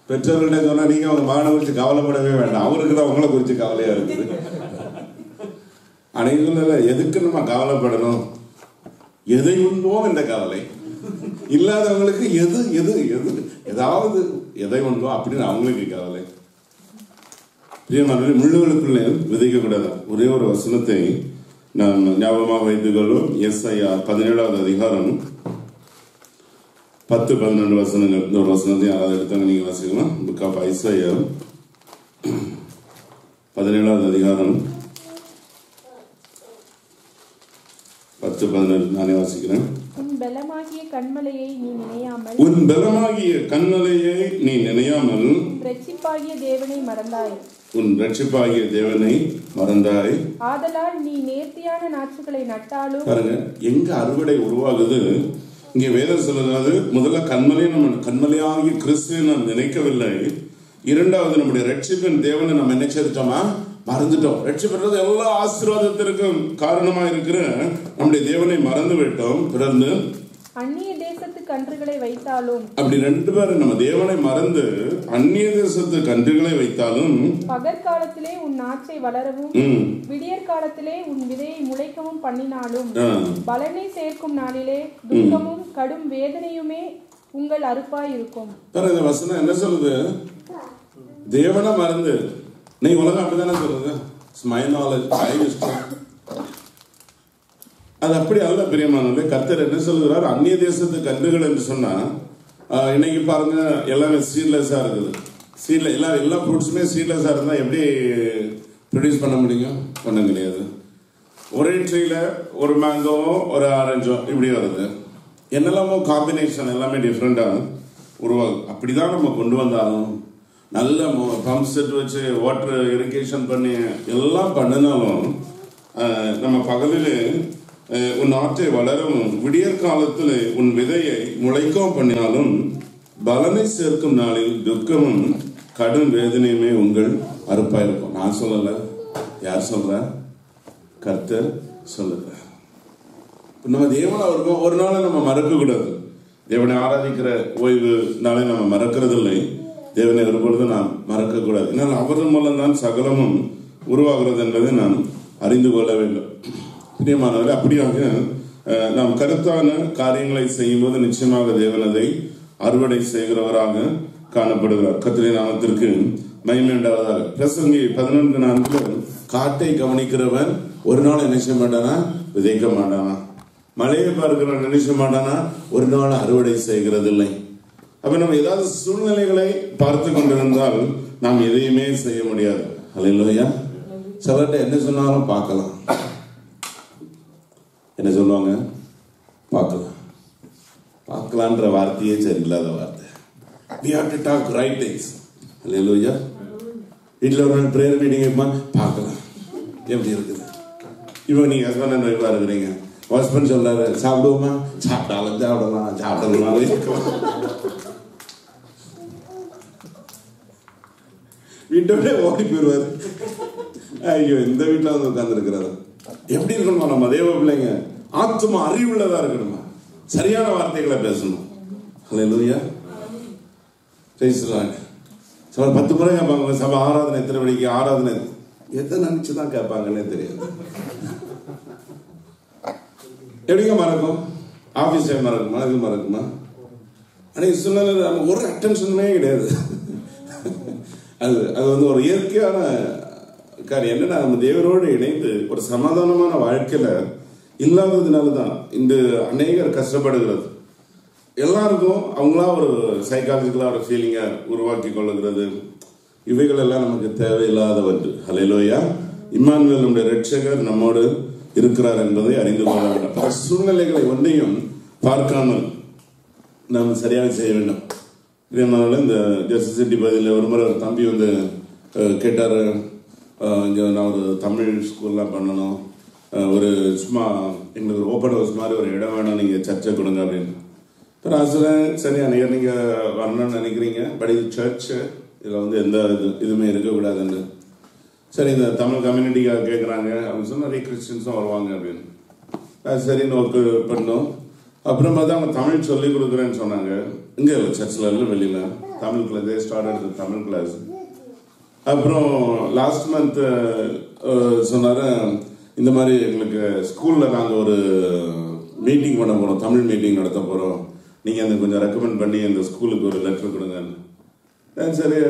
பெற்றோர்கள்ட்ட சொன்னா நீங்க அவங்க மகனை குறிச்சு கவலைப்படவே வேண்டாம், அவருக்கு தான் உங்களை குறிச்சு கவலையா இருக்குது. அனைவரும் எதுக்கு நம்ம கவலைப்படணும்? எதை உண்போம் என்ற கவலை. இல்லாதவங்களுக்கு எது எது எது ஏதாவது எதை உண்போம் அப்படின்னு அவங்களுக்கு கவலை. முள்ளுகளுக்குள்ளே விதைக்க கூடாது. ஒரே ஒரு வசனத்தை நாம் ஞாபகமாக வைத்துக் கொள்வோம். எஸ்ஐயா 17வது அதிகாரம் 10-12 வசனங்கள். இந்த ஒரு வசனத்தை யாராவது எடுத்தாங்க நீங்க வாசிக்கலாம். புக் ஆஃப் ஐசாயா 17வது அதிகாரம் 10-12 நானே வாசிக்கிறேன். உன் பலமாகிய கன்மலையை நீ நினையாமல், உன் பலமாகிய கன்மலையை நீ நினையாமல், இரட்சிப்பாகிய தேவனை மறந்தாய். உன் இரட்சிப்பாகிய தேவனை மறந்தாய். ஆதலால் நீ நேர்த்தியான நாற்றுகளை நட்டாலும். பாருங்க எங்க அறுவடை உருவாகுது. இங்க வேதம் சொல்லுறது முதல்ல கண்மலையாகிய கிறிஸ்துவை நாம் நினைக்கவில்லை. இரண்டாவது நம்முடைய ரட்சிப்பின் தேவனை நம்ம என்ன செய்துட்டோமா மறந்துட்டோம். ரட்சிப்பது எல்லா ஆசீர்வாதத்திற்கும் காரணமா இருக்கிற நம்முடைய தேவனை மறந்து விட்டோம். பிறந்து அந்நிய தேசத்து கன்றுகளை வைத்தாலும், அப்படி ரெண்டு பேரும் நம்ம தேவனை மறந்து அந்நிய தேசத்து கன்றுகளை வைத்தாலும், பகற்காலத்திலே உன் நாற்றை வளரவும் விடியற் காலத்திலே உன் விதையை முளைக்கவும் பண்ணினாலும், பலனை சேர்க்கும் நாளிலே துக்கமும் கடும் வேதனையுமே உங்கள் அறுப்பாய் இருக்கும். இந்த வசனம் என்ன சொல்லுது? தேவனை மறந்து நீ உலகம் அப்படித்தானே சொல்றது. அது அப்படி அல்ல பிரியமானவர்களே. கர்த்தர் என்ன சொல்லுகிறார்? அந்நிய தேசத்து கன்றுகள் என்று சொன்னா இன்னைக்கு பாருங்க எல்லாமே சீட்லெஸ்ஸா இருக்குது. சீட்ல எல்லா ஃப்ரூட்ஸுமே சீட்லெஸ்ஸா இருந்தா எப்படி ப்ரொடியூஸ் பண்ண முடியும்? பண்ண கிடையாது. ஒரே ட்ரீல ஒரு மேங்கோவோ ஒரு ஆரஞ்சோ இப்படி வருது. என்னெல்லாமோ காம்பினேஷன் எல்லாமே டிஃப்ரெண்டா உருவாகும். அப்படிதான் நம்ம கொண்டு வந்தாலும் நல்ல பம்ப் செட் வச்சு வாட்டர் இரிகேஷன் பண்ணி எல்லாம் பண்ணினாலும் நம்ம பகலில் உன் நாற்றை வளரவும் விடியற் காலத்தில் உன் விதையை முளைக்கவும் பண்ணினாலும் பலனை சேர்க்கும் நாளில் துக்கமும் கடும் வேதனையுமே உங்கள் அறுப்பாயிருக்கும். நான் சொல்லல, யார் சொல்ற? கர்த்தர் சொல்லுற. நம்ம தேவனை அவருக்கும் ஒரு நாளை நம்ம மறக்க கூடாது. தேவனை ஆராதிக்கிற ஓய்வு நாளை நம்ம மறக்கிறது இல்லை. தேவனை ஒருபொழுது நாம் மறக்க கூடாது. ஏன்னா அவர்கள் மூலம் தான் சகலமும் உருவாகிறது என்பதை நாம் அறிந்து கொள்ள வேண்டும். பிரியமானவர்களே, அப்படியாக நாம் கருத்தான காரியங்களை செய்யும் போது நிச்சயமாக தேவன் அதை அறுவடை செய்கிறவராக காணப்படுகிறார். கர்த்தரின் நாமத்திற்கு மகிமை உண்டாவதாக. பிரசங்கி 11:4 காட்டை கவனிக்கிறவன் ஒரு நாள் என்ன செய்ய மாட்டானா? விதைக்க மாட்டானா. மழையை பார்க்கிறவன் நினைச்ச மாட்டானா? ஒரு நாள் அறுவடை செய்கிறது இல்லை. அப்ப நம்ம ஏதாவது சூழ்நிலைகளை பார்த்து கொண்டிருந்தால் நாம் எதையுமே செய்ய முடியாது. அல்லேலூயா. சிலர்கிட்ட என்ன சொன்னாலும் பார்க்கலாம். என்ன சொல்லுவாங்க? பார்க்கலாம். பார்க்கலான்ற வார்த்தையே சரியில்லாத வார்த்தை. We have to talk right things. அல்லேலூயா. வீட்டில் ஒரு நாள் பிரேயர் மீட்டிங் பார்க்கலாம் எப்படி இருக்குது. இவங்க நீங்க ஹஸ்பண்ட் அண்ட் ஒய்ஃபா இருக்கிறீங்க. ஹஸ்பண்ட் சொல்றாரு சாப்பிடுவோமா? சாப்பிட்டாலும் சாப்பிடலாம், சாப்பிடலாம் இருக்கலாம். வீட்டோட ஓடி போயிடுவாரு. ஐயோ இந்த வீட்டுல வந்து உட்கார்ந்து இருக்கிறாரு. எப்படி இருக்கணுமா? நம்ம தேவ பிள்ளைங்க ஆத்மா அறிவுள்ளதா இருக்கணுமா? சரியான வார்த்தைகளை பேசணும். அல்லேலூயா. சில 10 முறை கேட்பாங்க சபை ஆராதனை எத்தனை மணிக்கு ஆராதனை எதை நினைச்சுதான் கேட்பாங்கன்னே தெரியாது. எப்படிங்க மறக்கும்? ஆபீஸ் டைம் மறக்குமா? இது மறக்குமா? அன்னைக்கு சூழ்நிலை ஒரு அட்டென்ஷனுமே கிடையாது. அது வந்து ஒரு இயற்கையான காரியம். என்னன்னா நம்ம தேவரோடு இணைந்து ஒரு சமாதானமான வாழ்க்கையில இல்லாததுனாலதான் இந்த அநேகர் கஷ்டப்படுகிறது. எல்லாருக்கும் அவங்களா ஒரு சைக்காலஜிக்கலா ஒரு ஃபீலிங்கை உருவாக்கி கொள்ளுகிறது. இவைகள் எல்லாம் நமக்கு தேவையில்லாத ஒன்று. ஹல்லேலூயா. இம்மானுவேல் நம்முடைய ரட்சகர் நம்மோடு இருக்கிறார் என்பதை அறிந்து கொள்ள வேண்டும். பல சூழ்நிலைகளை ஒன்றையும் பார்க்காமல் நாம் சரியாக செய்ய வேண்டும். இதனால இந்த ஜெர்சி பதில் ஒரு முறை ஒரு தம்பி வந்து கேட்டார், இங்கே நான் ஒரு தமிழ் ஸ்கூல்லாம் பண்ணணும், ஒரு சும்மா எங்களுக்கு ஒரு ஓப்பன் ஹவுஸ் மாதிரி ஒரு இடம் வேணும், நீங்கள் சர்ச்சை கொடுங்க அப்படின்னு. இப்போ நான் சொல்கிறேன், சரி அன்னைக்கு நீங்கள் வரணும்னு நினைக்கிறீங்க, பட் இது சர்ச்சு, இதில் வந்து எந்த இதுவுமே இருக்கக்கூடாதுன்னு. சரி இந்த தமிழ் கம்யூனிட்டிக்காக கேட்குறாங்க அப்படின்னு சொன்னால் நிறைய கிறிஸ்டின்ஸும் வருவாங்க அப்படின்னு. சரின்னு ஒர்க்கு பண்ணோம். அப்புறம் பார்த்தா அவங்க தமிழ் சொல்லிக் கொடுக்குறேன்னு சொன்னாங்க. இங்கே இல்லை, சர்ச்சில் இல்லை, வெளியில் Tamil class start Tamil class. அப்புறம் லாஸ்ட் மந்த் சொன்னார், இந்த மாதிரி எங்களுக்கு ஸ்கூலில் நாங்கள் ஒரு மீட்டிங் பண்ண போகிறோம், தமிழ் மீட்டிங் நடத்த போகிறோம், நீங்கள் அந்த கொஞ்சம் ரெக்கமெண்ட் பண்ணி அந்த ஸ்கூலுக்கு ஒரு லெட்டர் கொடுங்கன்னு. சரி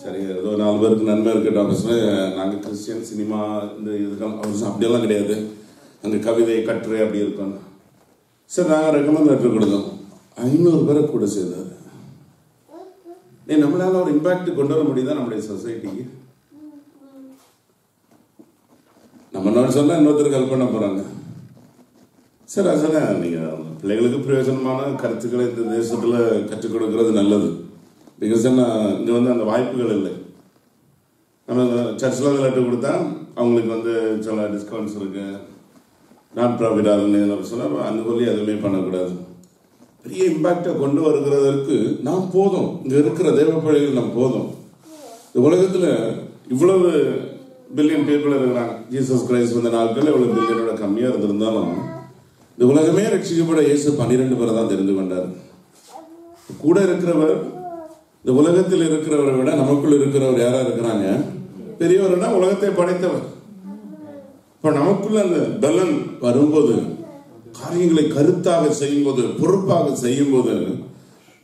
சரி ஏதோ 4 பேருக்கு நன்மை இருக்கட்டும் அப்படின்னு. நாங்கள் கிறிஸ்டியன் சினிமா இந்த இதுக்கெல்லாம் அப்படியெல்லாம் கிடையாது, அங்கே கவிதை கட்டுரை அப்படி இருக்கோம். சரி நாங்கள் ரெக்கமெண்ட் லெட்டர் கொடுத்தோம். 500 பேரை கூட சேர்ந்தார். நம்மளால ஒரு இம்பாக்ட் கொண்டு வர முடியுதா நம்முடைய சொசைட்டிக்கு? நம்ம நான் சொன்னா இன்னொருத்தருக்கு ஹெல்ப் பண்ண போறாங்க. சரி அதான் நீங்க பிள்ளைகளுக்கு பிரயோஜனமான கருத்துக்களை இந்த தேசத்துல கற்றுக் கொடுக்கறது நல்லது. பிகாஸ் இங்க அந்த வாய்ப்புகள் இல்லை. நம்ம சர்ச்சில் லெட்டர் கொடுத்தா அவங்களுக்கு சில டிஸ்கவுண்ட்ஸ் இருக்கு, நான் ப்ராஃபிட் ஆகுன்னு சொன்னா அந்த சொல்லி எதுவுமே பண்ணக்கூடாது. பெரிய இம்பாக்டை கொண்டு வருகிறதற்கு நாம் போதும், இங்க இருக்கிற தேவ பிள்ளைகள் நாம் போதும். இந்த உலகத்துல இவ்வளவு பில்லியன் பீப்புள் இருக்கிறாங்க. ஜீசஸ் கிரைஸ்ட் வந்த நாட்கள் இவ்வளவு பில்லியனோட கம்மியா இருந்திருந்தாலும் இந்த உலகமே ரட்சிக்கப்பட இயேசு 12 பேரை தான் தெரிந்து கொண்டார். கூட இருக்கிறவர், இந்த உலகத்தில் இருக்கிறவரை விட நமக்குள் இருக்கிறவர் யாரா இருக்கிறாங்க? பெரியவர்னா உலகத்தை படைத்தவர். இப்ப நமக்குள்ள அந்த பலன் வரும்போது, காரியங்களை கருத்தாக செய்யும் போது, பொறுப்பாக செய்யும் போது,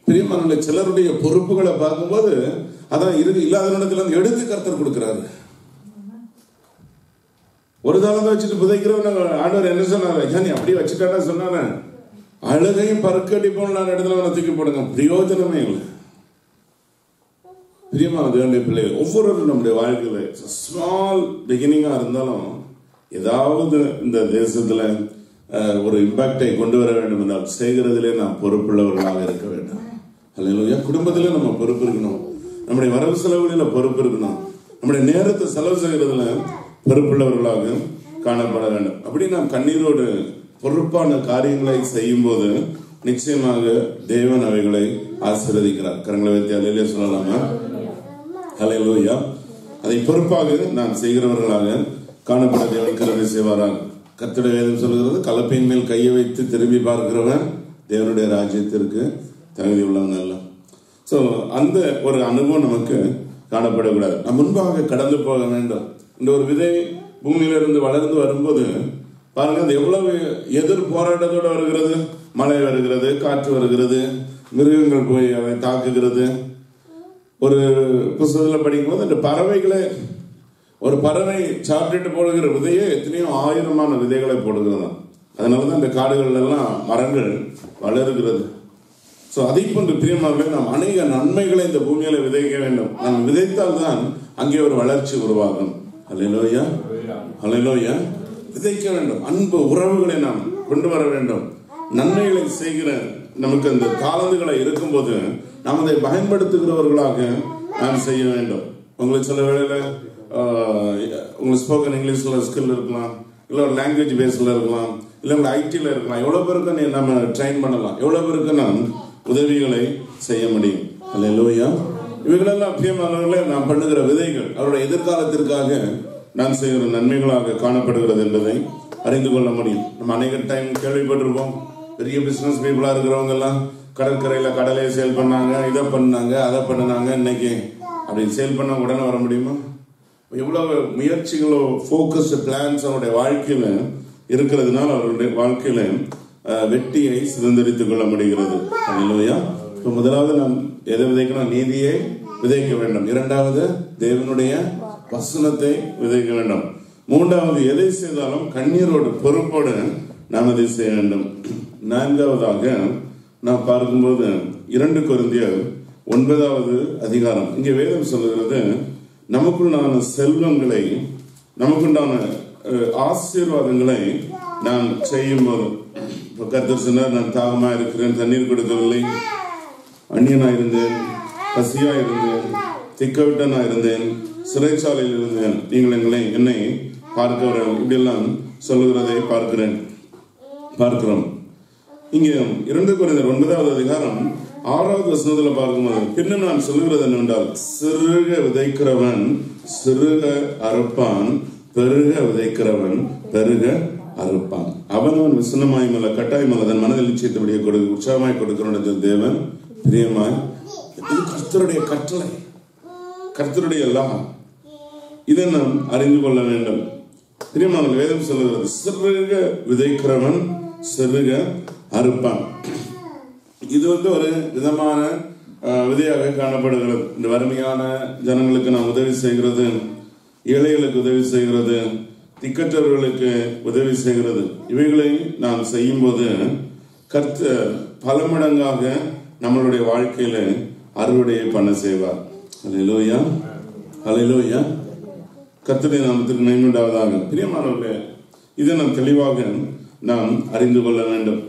பிரியமான சிலருடைய பொறுப்புகளை பார்க்கும்போது அதான் இல்லாத இடத்துல எடுத்து கர்த்தர் கொடுக்கிறாரு. ஒரு தாளத்தை வச்சுட்டு புதைக்கிறவன் ஆண்டவர் என்ன சொன்னாரு? நீ அப்படியே வச்சுட்டாடா சொன்னாரு, அழுகையும் பருக்கடிப்போம் இடத்துல தூக்கி போடுங்க, பிரயோஜனமே இல்லை. பிரியமான தேவனுடைய பிள்ளைகள், ஒவ்வொருவரும் நம்முடைய வாழ்க்கையில ஸ்மால் பிகினிங்கா இருந்தாலும் ஏதாவது இந்த தேசத்துல ஒரு இம்பாக்டை கொண்டு வர வேண்டும் என்றால் செய்கிறதிலே நாம் பொறுப்புள்ளவர்களாக இருக்க வேண்டும். அல்லேலூயா. குடும்பத்திலே நம்ம பொறுப்பு இருக்கணும், நம்முடைய வரவு செலவுகளில் பொறுப்பு இருக்கணும், நம்முடைய நேரத்தை செலவு செய்கிறதுல பொறுப்புள்ளவர்களாக காணப்பட வேண்டும். அப்படி நாம் கண்ணீரோடு பொறுப்பான காரியங்களை செய்யும் போது நிச்சயமாக தேவன் அவைகளை ஆசீர்வதிக்கிறார். கரங்களை வைத்து அல்லேலூயா சொல்லலாமா? அல்லேலூயா. அதை பொறுப்பாக நாம் செய்கிறவர்களாக காணப்பட தேவன் கிருபை செய்வாராக. கர்த்தருடைய வேதம் சொல்கிறது, கலப்பையின் மேல் கையை வைத்து திரும்பி பார்க்கிறவன் தேவனுடைய ராஜ்யத்திற்கு தகுதி உள்ளவன் அல்ல. ஸோ அந்த ஒரு அனுபவம் நமக்கு காணப்படக்கூடாது. நம் முன்பாக கடந்து போக வேண்டும். இந்த ஒரு விதை பூமியிலிருந்து வளர்ந்து வரும்போது பாருங்க, அது எவ்வளவு எதிர் போராட்டத்தோடு வருகிறது. மழை வருகிறது, காற்று வருகிறது, மிருகங்கள் போய் அதை தாக்குகிறது. ஒரு புத்தகத்தில் படிக்கும்போது இந்த பறவைகளை, ஒரு பறவை சாப்பிட்டுட்டு போடுகிற விதையே எத்தனையோ ஆயிரமான விதைகளை போடுகிறது. அதனாலதான் இந்த காடுகள் எல்லாம் மரங்கள் வளருகிறது. சோ அதை போன்று பிரியமானவர்களே, நாம் அநேக நன்மைகளை இந்த பூமியில விதைக்க வேண்டும். நாம் விதைத்தால் தான் அங்கே ஒரு வளர்ச்சி உருவாகும். அல்லேலூயா, அல்லேலூயா. விதைக்க வேண்டும். அன்பு உறவுகளை நாம் கொண்டு வர வேண்டும். நன்மைகளை செய்கிற நமக்கு அந்த தாளந்துகளை இருக்கும்போது நாம் அதை பயன்படுத்துகிறவர்களாக நாம் செய்ய வேண்டும். உங்களுக்கு சில வேளையில உங்களுக்கு ஸ்போக்கன் இங்கிலீஷ்ல ஸ்கில் இருக்கலாம், இல்லை ஒரு லாங்குவேஜ் பேஸ்ல இருக்கலாம், இல்லை உங்களை ஐடியில் இருக்கலாம். எவ்வளோ பேருக்கு நம்ம ட்ரெயின் பண்ணலாம், எவ்வளோ பேருக்கு நாம் உதவிகளை செய்ய முடியும். அல்லேலூயா. இவைகளெல்லாம் பிரியமானவர்களே, நாம் பண்ணுகிற விதைகள் அவருடைய எதிர்காலத்திற்காக நாம் செய்கிற நன்மைகளாக காணப்படுகிறது என்பதை அறிந்து கொள்ள முடியும். நம்ம அநேக டைம் கேள்விப்பட்டிருப்போம், பெரிய பிசினஸ் பீப்புளா இருக்கிறவங்க எல்லாம் கடற்கரையில கடலையை சேல் பண்ணாங்க, இதை பண்ணாங்க, அதை பண்ணினாங்க. இன்னைக்கு அப்படி சேல் பண்ண உடனே வர முடியுமா? எவ்வளவு முயற்சிகளோ ஃபோக்கஸ்டு பிளான்ஸ் அவருடைய வாழ்க்கையில இருக்கிறதுனால அவருடைய வாழ்க்கையில வெற்றியை சுதந்திரித்துக் கொள்ள முடிகிறது. அல்லேலூயா. முதலாவது நாம் எதை விதைக்கணும்? நீதியை விதைக்க வேண்டும். இரண்டாவது தேவனுடைய வசனத்தை விதைக்க வேண்டும். மூன்றாவது எதை செய்தாலும் கண்ணீரோடு பொறுப்போடு நாம் அதை செய்ய வேண்டும். நான்காவதாக நாம் பார்க்கும்போது 2 கொரிந்தியர் 9வது அதிகாரம். இங்கே வேதம் சொல்லுகிறது, நமக்குண்டான செல்வங்களை, நமக்குண்டான ஆசீர்வாதங்களை நாம் செய்யும் போது, கர்த்தர் சொன்னார், நான் தாகமா இருக்கிறேன், தண்ணீர் கொடுக்கவில்லை, அந்நியனா இருந்தேன், பசியா இருந்தேன், திக்கவிட்டனா இருந்தேன், சிறைச்சாலையில் இருந்தேன், நீங்கள் என்னை பார்க்க வர, இப்படியெல்லாம் சொல்லுகிறதை பார்க்கிறோம். இங்கே 2 கொரிந்தியர் 9வது அதிகாரம் 6வது வசனத்துல பார்க்கும்போது, பின்னும் நான் சொல்லுகிறது என்னவென்றால், சிறுக விதைக்கிறவன் சிறுக அறுப்பான், பெருக விதைக்கிறவன் பெருக அறுப்பான். அவனவன் விசனமாய்மல்ல கட்டாயமல்ல தன் மனதில் நிச்சயத்தபடியே உற்சாகமாய் கொடுக்கிற தேவன் பிரியமாய். இது கர்த்தருடைய கட்டளை, கர்த்தருடைய லாபம். இதை நாம் அறிந்து கொள்ள வேண்டும். பிரியமான வேதம் சொல்லுகிறது, சிறுக விதைக்கிறவன் செருக அறுப்பான். இது ஒரு விதமான விதையாக காணப்படுகிறது. இந்த வறுமையான ஜனங்களுக்கு நாம் உதவி செய்கிறது, ஏழைகளுக்கு உதவி செய்கிறது, திக்கற்றவர்களுக்கு உதவி செய்கிறது. இவைகளை நாம் செய்யும் போது கர்த்தர் பல மடங்காக நம்மளுடைய வாழ்க்கையில அறுவடையை பண்ண செய்வார். அல்லேலூயா, அல்லேலூயா. கர்த்தருடைய நாமத்துக்கு மகிமை உண்டாவதாக. பிரியமானவர்களே, இதை நாம் தெளிவாக நாம் அறிந்து கொள்ள வேண்டும்.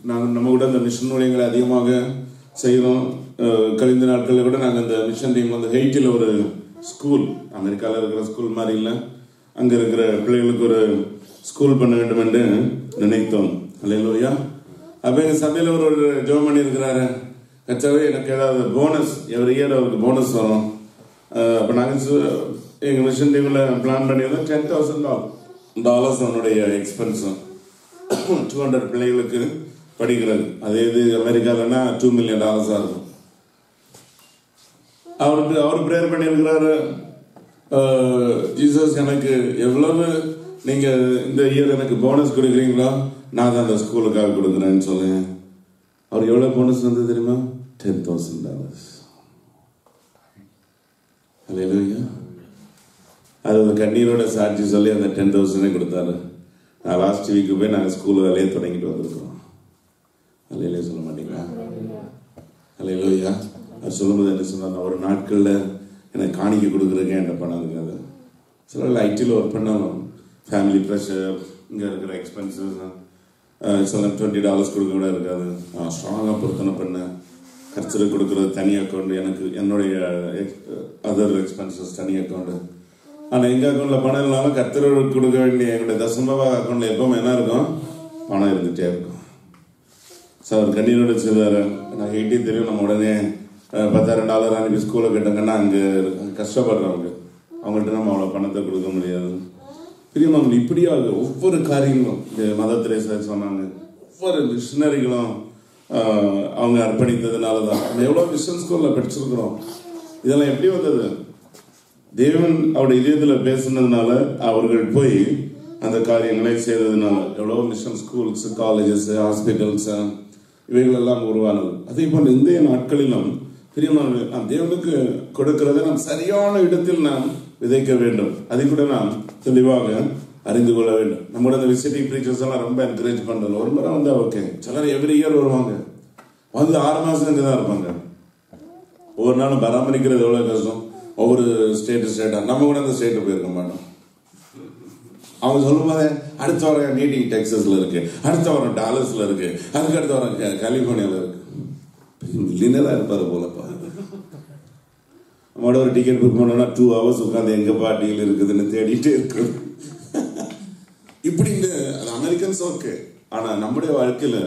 நாங்கள் நம்ம கூட இந்த மிஷன் ஊழியங்களை அதிகமாக செய்கிறோம். கழிந்த நாட்களில் கூட நாங்கள் இந்த மிஷன் டீம் ஹெய்ட்டில் ஒரு ஸ்கூல், அமெரிக்காவில் இருக்கிற ஸ்கூல் மாதிரி இல்லை, அங்கே இருக்கிற பிள்ளைகளுக்கு ஒரு ஸ்கூல் பண்ண வேண்டும் என்று நினைத்தோம். அல்லேலூயா. அப்போ எங்கள் சபையில் ஒரு ஜெபம் பண்ணி இருக்கிறாரு, கச்சாவே எனக்கு ஏதாவது போனஸ், எவ்ரி இயர் அவருக்கு போனஸ் வரும். அப்போ நாங்கள் எங்கள் மிஷன் டீமில் பிளான் பண்ணியிருந்தோம் $10,000 அவனுடைய எக்ஸ்பென்ஸும் 200 பிள்ளைகளுக்கு படிக்கிறது. அதே இது அமெரிக்காலன்னா $2 million இருக்கும். அவர் ப்ரேயர் பண்ணியிருக்கிறாரு, ஜீசஸ் எனக்கு எவ்வளவு நீங்க இந்த இயர் எனக்கு போனஸ் கொடுக்குறீங்களோ நான் தான் அந்த ஸ்கூலுக்காக கொடுக்குறேன்னு சொல்லேன். அவர் எவ்வளவு போனஸ் வந்து தெரியுமா? $10,000. அல்லேலூயா. அது கண்ணீரோட சாட்சி சொல்லி அந்த 10,000 கொடுத்தாரு. நான் லாஸ்ட் வீக்கு போய் நாங்கள் ஸ்கூல் வேலையை தொடங்கிட்டு வந்திருக்கிறோம். அல்லேலூயா சொல்ல மாட்டீங்களா? அல்லேலூயா. அது சொல்லும்போது என்ன சொன்னார், ஒரு நாட்களில் எனக்கு காணிக்க கொடுக்குறதுக்கு என்ன பண்ணாதுங்க. சில ஐடியில் ஒர்க் பண்ணாலும் ஃபேமிலி ப்ரெஷர், இங்கே இருக்கிற எக்ஸ்பென்சஸ், சில $20 கொடுக்க கூட இருக்காது. நான் ஸ்ட்ராங்காக பொருத்தனை பண்ணேன். கர்த்தருக்கு கொடுக்குறது தனி அக்கௌண்ட், எனக்கு என்னுடைய அதர் எக்ஸ்பென்சஸ் தனி அக்கௌண்ட்டு. ஆனால் எங்கள் அக்கௌண்ட்டில் பணம் இல்லைனாலும் கர்த்தருக்கு கொடுக்க வேண்டிய எங்களுடைய தசமபா அக்கௌண்ட்டில் எப்பவும் என்ன இருக்கும்? பணம் இருந்துகிட்டே இருக்கும். ஸோ அவர் கண்ணீரோட செய்தார். நான் ஹெய்ட்டி தெரியும், நம்ம உடனே $10,000 அனுப்பி ஸ்கூலில் கேட்டாங்கன்னா அங்கே கஷ்டப்படுறவங்க, அவங்கள்ட்ட நம்ம அவ்வளோ பணத்தை கொடுக்க முடியாது. பிரியமானவர்களே, இப்படியாக ஒவ்வொரு காரியங்களும் இந்த மதர் தெரேசா சொன்னாங்க, ஒவ்வொரு மிஷனரிகளும் அவங்க அர்ப்பணித்ததுனால தான் நம்ம எவ்வளோ மிஷன் ஸ்கூலில் படிச்சிருக்கிறோம். இதெல்லாம் எப்படி வந்தது? தேவன் அவருடைய இதயத்தில் பேசுனதுனால, அவர்கள் போய் அந்த காரியங்களை செய்ததுனால எவ்வளோ மிஷன் ஸ்கூல்ஸ், காலேஜஸ், ஹாஸ்பிட்டல்ஸ் இவைகள் எல்லாம் உருவானது. அதே போல் இந்திய நாட்களிலும் பிரியமானவர்களே, நாம் தேவனுக்கு கொடுக்கிறதை நாம் சரியான இடத்தில் நாம் விதைக்க வேண்டும். அதை கூட நாம் தெளிவாக அறிந்து கொள்ள வேண்டும். நம்மளோட இந்த விசிட்டிங் ப்ரீச்சர்ஸ் எல்லாம் ரொம்ப என்கரேஜ் பண்றது. ஒரு முறை வந்தா ஓகே, சிலர் எவ்ரி இயர் வருவாங்க, வந்து 6 மாசம் இங்கே தான் இருப்பாங்க. ஒவ்வொரு நாளும் பராமரிக்கிறது எவ்வளவு கஷ்டம். ஒவ்வொரு ஸ்டேட்டா நம்ம கூட அந்த ஸ்டேட்டு போயிருக்க மாட்டோம். அவங்க சொல்லும் போதே அடுத்த வாரம் மீட்டிங் டெக்ஸஸ்ல இருக்கு, அடுத்த வாரம் டாலஸ்ல இருக்கு, அதுக்கு அடுத்த வாரம் கலிபோர்னியால இருக்கு. மில்லியனரா இருப்பாரு போலப்பா. நம்மளோட ஒரு டிக்கெட் புக் பண்ணோம்னா 2 hours உட்காந்து எங்க பார்ட்டியில் இருக்குதுன்னு தேடிட்டே இருக்கு. இப்படி அது அமெரிக்கன்ஸ் ஓகே. ஆனா நம்முடைய வாழ்க்கையில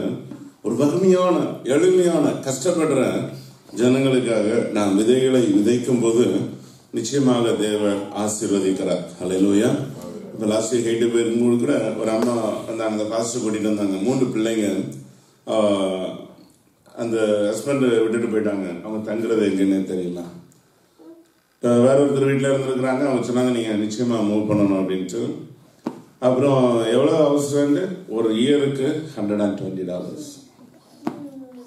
ஒரு வறுமையான, எளிமையான, கஷ்டப்படுற ஜனங்களுக்காக நாம் விதைகளை விதைக்கும் போது நிச்சயமாக தேவன் ஆசீர்வதிக்கிறார். அல்லேலூயா. இப்ப லாஸ்ட் வீக் ஹெய்ட்டு போயிருக்கும் கூட ஒரு அம்மா வந்தாங்க, அந்த பாஸ்டர் கூட்டிட்டு வந்தாங்க. 3 பிள்ளைங்க அந்த ஹஸ்பண்ட் விட்டுட்டு போயிட்டாங்க. அவங்க தங்குறது எங்கன்னு தெரியல. வேற ஒருத்தர் வீட்டில் இருந்துருக்குறாங்க. அவங்க சொன்னாங்க நீங்க நிச்சயமா மூவ் பண்ணணும் அப்படின்ட்டு. அப்புறம் எவ்வளவு அவசரம்? ஒரு இயருக்கு $120.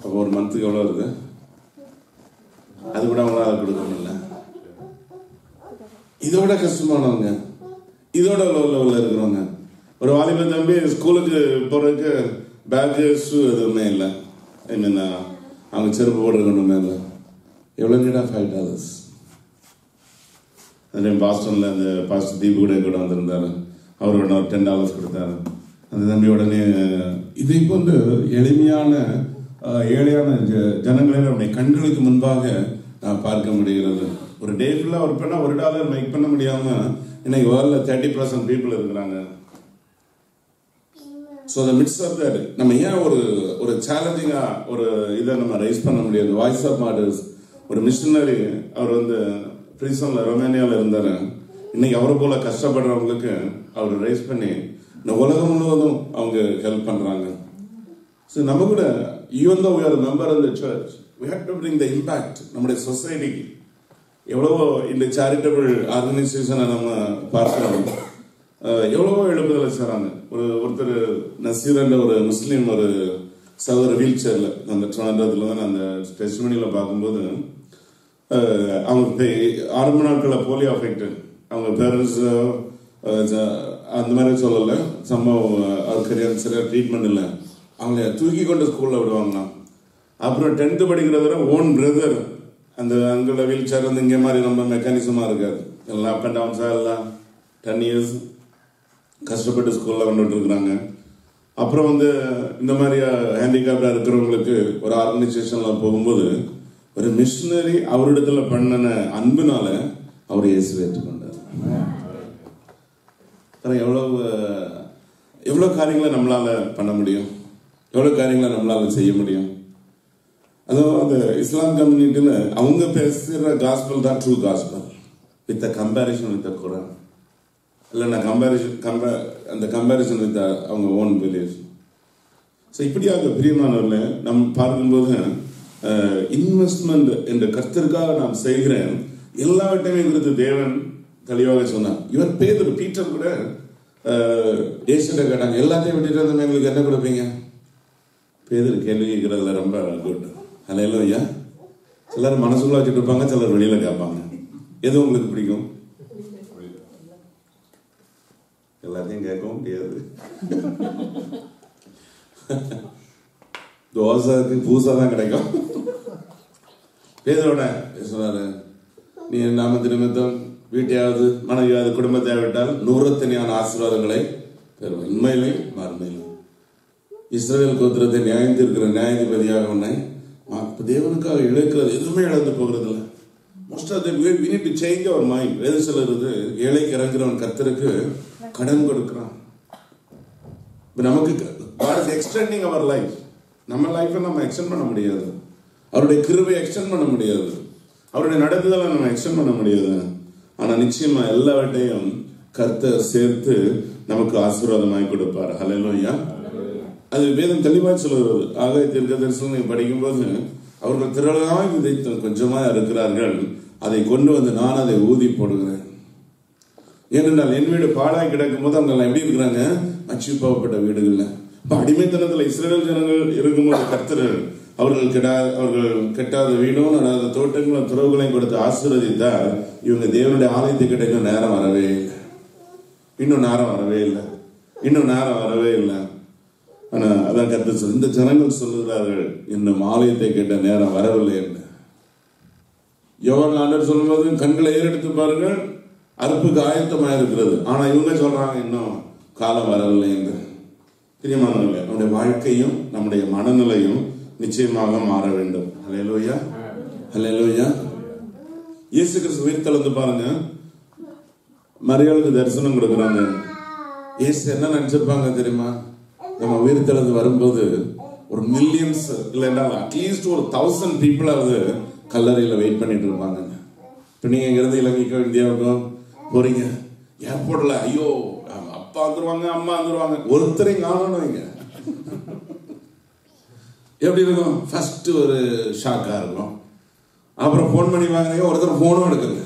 அப்போ ஒரு மந்த்துக்கு எவ்வளவு வருது? அது கூட அவங்களால கொடுக்க முடியல. இதோட கஷ்டமானவங்க, இதோட லெவலில் இருக்கிறவங்க, ஒரு வாலிப தம்பி ஸ்கூலுக்கு போறதுக்கு பேக்கு, ஷூ எதுவுமே இல்லை. என்னன்னா அவங்க செருப்பு போடுறது ஒன்றுமே இல்லை. எவ்வளோ நீடா? $5. அதே பாஸ்டன்ல அந்த பாஸ்டர் தீபு கூட வந்திருந்தாரு. அவர் ஒரு $10 கொடுத்தாரு. அந்த தம்பி உடனே இதை போன்று எளிமையான ஏழையான ஜனங்களை நம்முடைய கண்களுக்கு முன்பாக நான் பார்க்க முடிகிறது. ஒரு டே ஃபுல்லாக ஒர்க் பண்ணால் $1 மேக் பண்ண முடியாம இன்னைக்கு வேர்ல்ட்ல 30% பீப்புள் இருக்கிறாங்க. So the midst of that நம்ம ஏன் ஒரு சேலஞ்சிங்கா ஒரு இதை நம்ம ரைஸ் பண்ண முடியாது? வாய்ஸ் ஆஃப் மார்டர்ஸ் ஒரு மிஷனரி, அவர் பிரிசன்ல ரொமேனியாவில் இருந்தாரு. இன்னைக்கு அவரை போல கஷ்டப்படுறவங்களுக்கு அவர் ரைஸ் பண்ணி இந்த உலகம் முழுவதும் அவங்க ஹெல்ப் பண்றாங்க. ஸோ நம்ம கூட even though we are a member in the church, we have to bring the impact நம்முடைய சொசைட்டிக்கு. எவ்வளவோ இந்த சேரிட்டபிள் ஆர்கனைசேஷனை நம்ம பார்க்கிறோம். எவ்வளவோ எழுப்புதலை செய்றாங்க. ஒருத்தர் நசீர் ஒரு முஸ்லீம் ஒரு சகோதர வீல் சேர்ல அந்த ட்ராண்டத்துல தான் அந்த டெஸ்டிமனியில பார்க்கும்போது அவங்க ஆரம்ப நாட்களில் போலியோ அஃபெக்டட், அவங்க பேரண்ட்ஸ் அந்த மாதிரி சொல்லலை, சம்பவம் அவருக்கு சரியா ட்ரீட்மெண்ட் இல்லை, அவங்க தூக்கி கொண்டு ஸ்கூல்ல விடுவாங்களாம். அப்புறம் 10th படிக்கிறத ஓன் பிரதர் அந்த அங்கே வீல் சேர் வந்து இங்கே மாதிரி ரொம்ப மெக்கானிசமா இருக்காது, எல்லாம் அப் அண்ட் டவுன்ஸா எல்லாம் 10 years கஷ்டப்பட்டு ஸ்கூல்ல கொண்டு இருக்கிறாங்க. அப்புறம் வந்து இந்த மாதிரி ஹேண்டிகேப்டா இருக்கிறவங்களுக்கு ஒரு ஆர்கனைசேஷன்ல போகும்போது ஒரு மிஷினரி அவரிடத்துல பண்ணின அன்புனால அவர் இயேசு ஏற்றுக்கொண்டார். எவ்வளவு காரியங்களை நம்மளால பண்ண முடியும், எவ்வளவு காரியங்களை நம்மளால செய்ய முடியும். அதுவும் அந்த இஸ்லாம் கம்யூனிட்டியில அவங்க பேசுற காஸ்பல் தான் true gospel with comparison with Quran, இல்லைன்னா அந்த கம்பேரிசன் வித் அவங்க ஓன் பிலீஃப். ஸோ இப்படியாக பிரியமானவர்கள நம்ம பார்க்கும்போது இன்வெஸ்ட்மெண்ட் என்ற கர்த்தருக்காக நான் செய்கிறேன் எல்லாவற்றையுமே குறித்து தேவன் தெளிவாக சொன்னார். இவர் பீட்டர் கூட ஏசிட்ட கேட்டாங்க, எல்லாத்தையும் விட்டுட்டு வந்து எங்களுக்கு என்ன கொடுப்பீங்க? பேதர் கேள்வி கேட்கறதுல ரொம்ப குட். அல்லேலூயா. சிலர் மனசுக்குள்ள வச்சுட்டு இருப்பாங்க, சிலர் வெளியில கேட்பாங்க. எது உங்களுக்கு பிடிக்கும்? எல்லாத்தையும் கேட்கவும் முடியாது. தோசைக்கு பூசா தான் கிடைக்கும். பேதரோட சொன்னாரு, நீ நாம நிமித்தம் வீட்டையாவது மனைவியாவது குடும்பத்தை விட்டால் 100 ஆசீர்வாதங்களை பெறுவோம், உண்மையிலே மறுமையிலும். இஸ்ரவேல் கோத்திரத்தை நியாயத்திருக்கிற நியாயாதிபதியாக உன்னை தேவனுக்காக இழக்கிறது எதுவுமே இழந்து போகிறது இல்லை. Most of we need to change our mind. வேறு சிலருது ஏழைக்கு இறங்குறவன் கர்த்தருக்கு கடன் கொடுக்கிறான். நமக்கு God is extending our life. நம்ம லைஃபை நம்ம எக்ஸ்டெண்ட் பண்ண முடியாது, அவருடைய கிருபை எக்ஸ்டெண்ட் பண்ண முடியாது, அவருடைய நடத்துதலை நம்ம எக்ஸ்டெண்ட் பண்ண முடியாது. ஆனா நிச்சயமா எல்லாவற்றையும் கர்த்தர் சேர்த்து நமக்கு ஆசீர்வாதமாய் கொடுப்பார். ஹல்லேலூயா. அது வேதம் தெளிவாக சொல்லுகிறது. ஆகாய தீர்க்கதரிசனம் படிக்கும்போது அவர்கள் திரளாய் விதைத்து கொஞ்சமாய் இருக்கிறார்கள், அதை கொண்டு வந்து நான் அதை ஊதி போடுகிறேன். ஏனென்றால் என் வீடு பாழாய் கிடக்கும் போது அவங்க எப்படி இருக்கிறாங்க? அச்சுப்பாவப்பட்ட வீடுகள்ல. இப்ப அடிமைத்தனத்துல இஸ்ரவேல் ஜனங்கள் இருக்கும்போது கர்த்தர் அவர்கள் கெட்டாத வீடும் நடாத தோட்டங்களும் துறவுகளையும் கொடுத்து ஆசீர்வதித்தார். இவங்க தேவனுடைய ஆலயத்தை கிடைக்க நேரம் வரவே இல்லை, இன்னும் நேரம் வரவே இல்லை, இன்னும் நேரம் வரவே இல்லை. ஆனா அதான் கர்த்தர் சொல்ல, இந்த ஜனங்கள் சொல்லுகிறார்கள் இன்னும் ஆலயத்தை கேட்ட நேரம் வரவில்லை என்று. யோவான் ஆண்டவர் சொல்லும்போது கண்களை ஏறெடுத்து பாருங்கள், அறுப்புக்கு ஆயத்தமாக இருக்கிறது. ஆனா இவங்க சொல்றாங்க இன்னும் காலம் வரவில்லை என்று. பிரியமானவர்களே, நம்முடைய வாழ்க்கையும் நம்முடைய மனநிலையும் நிச்சயமாக மாற வேண்டும். ஹல்லேலூயா, ஹல்லேலூயா. இயேசு கிறிஸ்து உயிர்த்தெழுந்து பாருங்க, மரியாளுக்கு தரிசனம் கொடுக்குறாங்க. இயேசு என்ன நினைச்சிருப்பாங்க தெரியுமா? நம்ம உயிர்த்தெழுந்து வரும்போது ஒரு மில்லியன்ஸ் இல்லைன்னா அட்லீஸ்ட் ஒரு 1000 பீப்புள் அது கல்லறையில வெயிட் பண்ணிட்டு இருப்பாங்க. இப்ப நீங்க இங்கிருந்து இலங்கைக்கும் இந்தியாவுக்கும் போறீங்க, ஏர்போர்ட்ல ஐயோ அப்பா வந்துருவாங்க அம்மா வந்துருவாங்க, ஒருத்தரையும் காணணும். இங்க எப்படி இருக்கும்? ஃபர்ஸ்ட் ஒரு ஷாக்கா இருக்கும். அப்புறம் போன் பண்ணி வாங்குறீங்க, ஒருத்தர் போனும் எடுக்குது.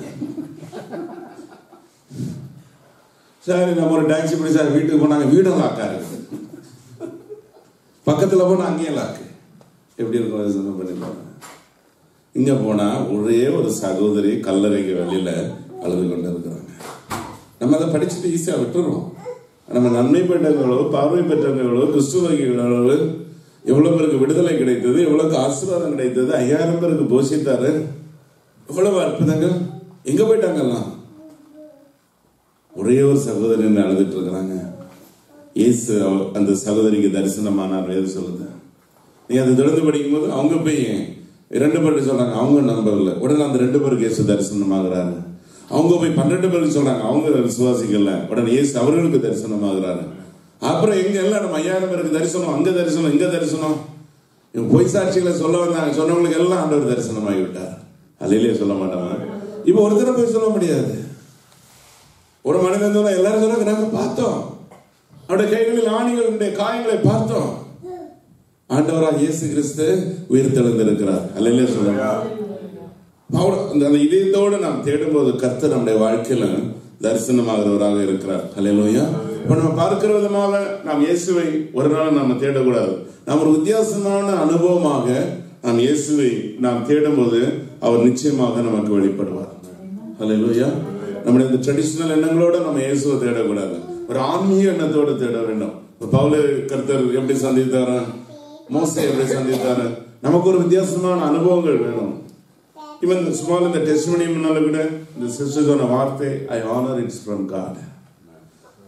சரி நம்ம ஒரு டாக்ஸி பிடிச்சா வீட்டுக்கு போனாங்க, வீடும் லாக்கா இருக்கு. பக்கத்துல போனா அங்கேயும் லாக்கு. எப்படி இருக்கும் பண்ணி பாருங்க. இங்க போனா ஒரே ஒரு சகோதரி கல்லறைக்கு வெளியில அழுது கொண்டு இருக்கிறாங்க. நம்ம அதை படிச்சுட்டு ஈஸியா விட்டுறோம். நம்ம நன்மை பெற்றவங்களோ பார்வை பெற்றவங்களோ கிறிஸ்துவர்களோ எவ்வளவு பேருக்கு விடுதலை கிடைத்தது, எவ்வளவுக்கு ஆசீர்வாதம் கிடைத்தது, 5000 பேருக்கு போஷித்தாரு, எவ்வளவு அற்புதங்கள். எங்க போயிட்டாங்கலாம்? ஒரே ஒரு சகோதரி அழுதுட்டு இருக்கிறாங்க. இயேசு அந்த சகோதரிக்கு தரிசனமானார் வேதம் சொல்லுது. நீ அதை தொடர்ந்து படிக்கும் போது அவங்க போய் 2 பேருக்கு சொல்றாங்க, அவங்க நம்பர்ல. உடனே அந்த 2 பேருக்கு இயேசு தரிசனமாகிறாரு. அவங்க போய் 12 பேருக்கு சொல்றாங்க, அவங்க விசுவாசிக்கல. உடனே இயேசு அவர்களுக்கு தரிசனமாகிறாரு. அப்புறம் எங்க எல்லாம் நம்ம 5000 பேருக்கு தரிசனம், அங்க தரிசனம், இங்க தரிசனம். பொய் சாட்சிகளை சொல்ல வந்தாங்க, சொன்னவங்களுக்கு எல்லாம் ஆண்டவர் தரிசனமாகி விட்டார். அல்லேலூயா சொல்ல மாட்டாங்க. இப்ப ஒருத்தரை போய் சொல்ல முடியாது. ஒரு மனிதன் சொன்னா எல்லாரும் சொன்னாங்க, நாங்க பார்த்தோம், அவருடைய கைகளில் ஆணிகளுடைய காயங்களை பார்த்தோம். ஆண்டவராக இயேசு கிறிஸ்து உயிர்த்தெழுந்திருக்கிறார். அல்லேலூயா சொல்லுங்க. அந்த இதயத்தோடு நாம் தேடும்போது கர்த்தர் நம்முடைய வாழ்க்கையில தரிசனமாகிறவராக இருக்கிறார். ஹல்லேலூயா. இப்ப நம்ம பார்க்கிற விதமாக நாம் இயேசுவை ஒரு நாள் நம்ம தேடக்கூடாது. நாம் ஒரு வித்தியாசமான அனுபவமாக நாம் இயேசுவை நாம் தேடும்போது அவர் நிச்சயமாக நமக்கு வெளிப்படுவார். ஹல்லேலூயா. நம்முடைய இந்த ட்ரெடிஷனல் எண்ணங்களோட நம்ம இயேசுவை தேடக்கூடாது. ஒரு ஆன்மீக எண்ணத்தோடு தேட வேண்டும். பவுலை கர்த்தர் எப்படி சந்தித்தாரு, மோசே எப்படி சந்தித்தாரு, நமக்கு ஒரு வித்தியாசமான அனுபவங்கள் வேணும். Even small in the testimony முன்னால கூட இந்த சிஸ்டர் சொன்ன வார்த்தை I honor it's from God.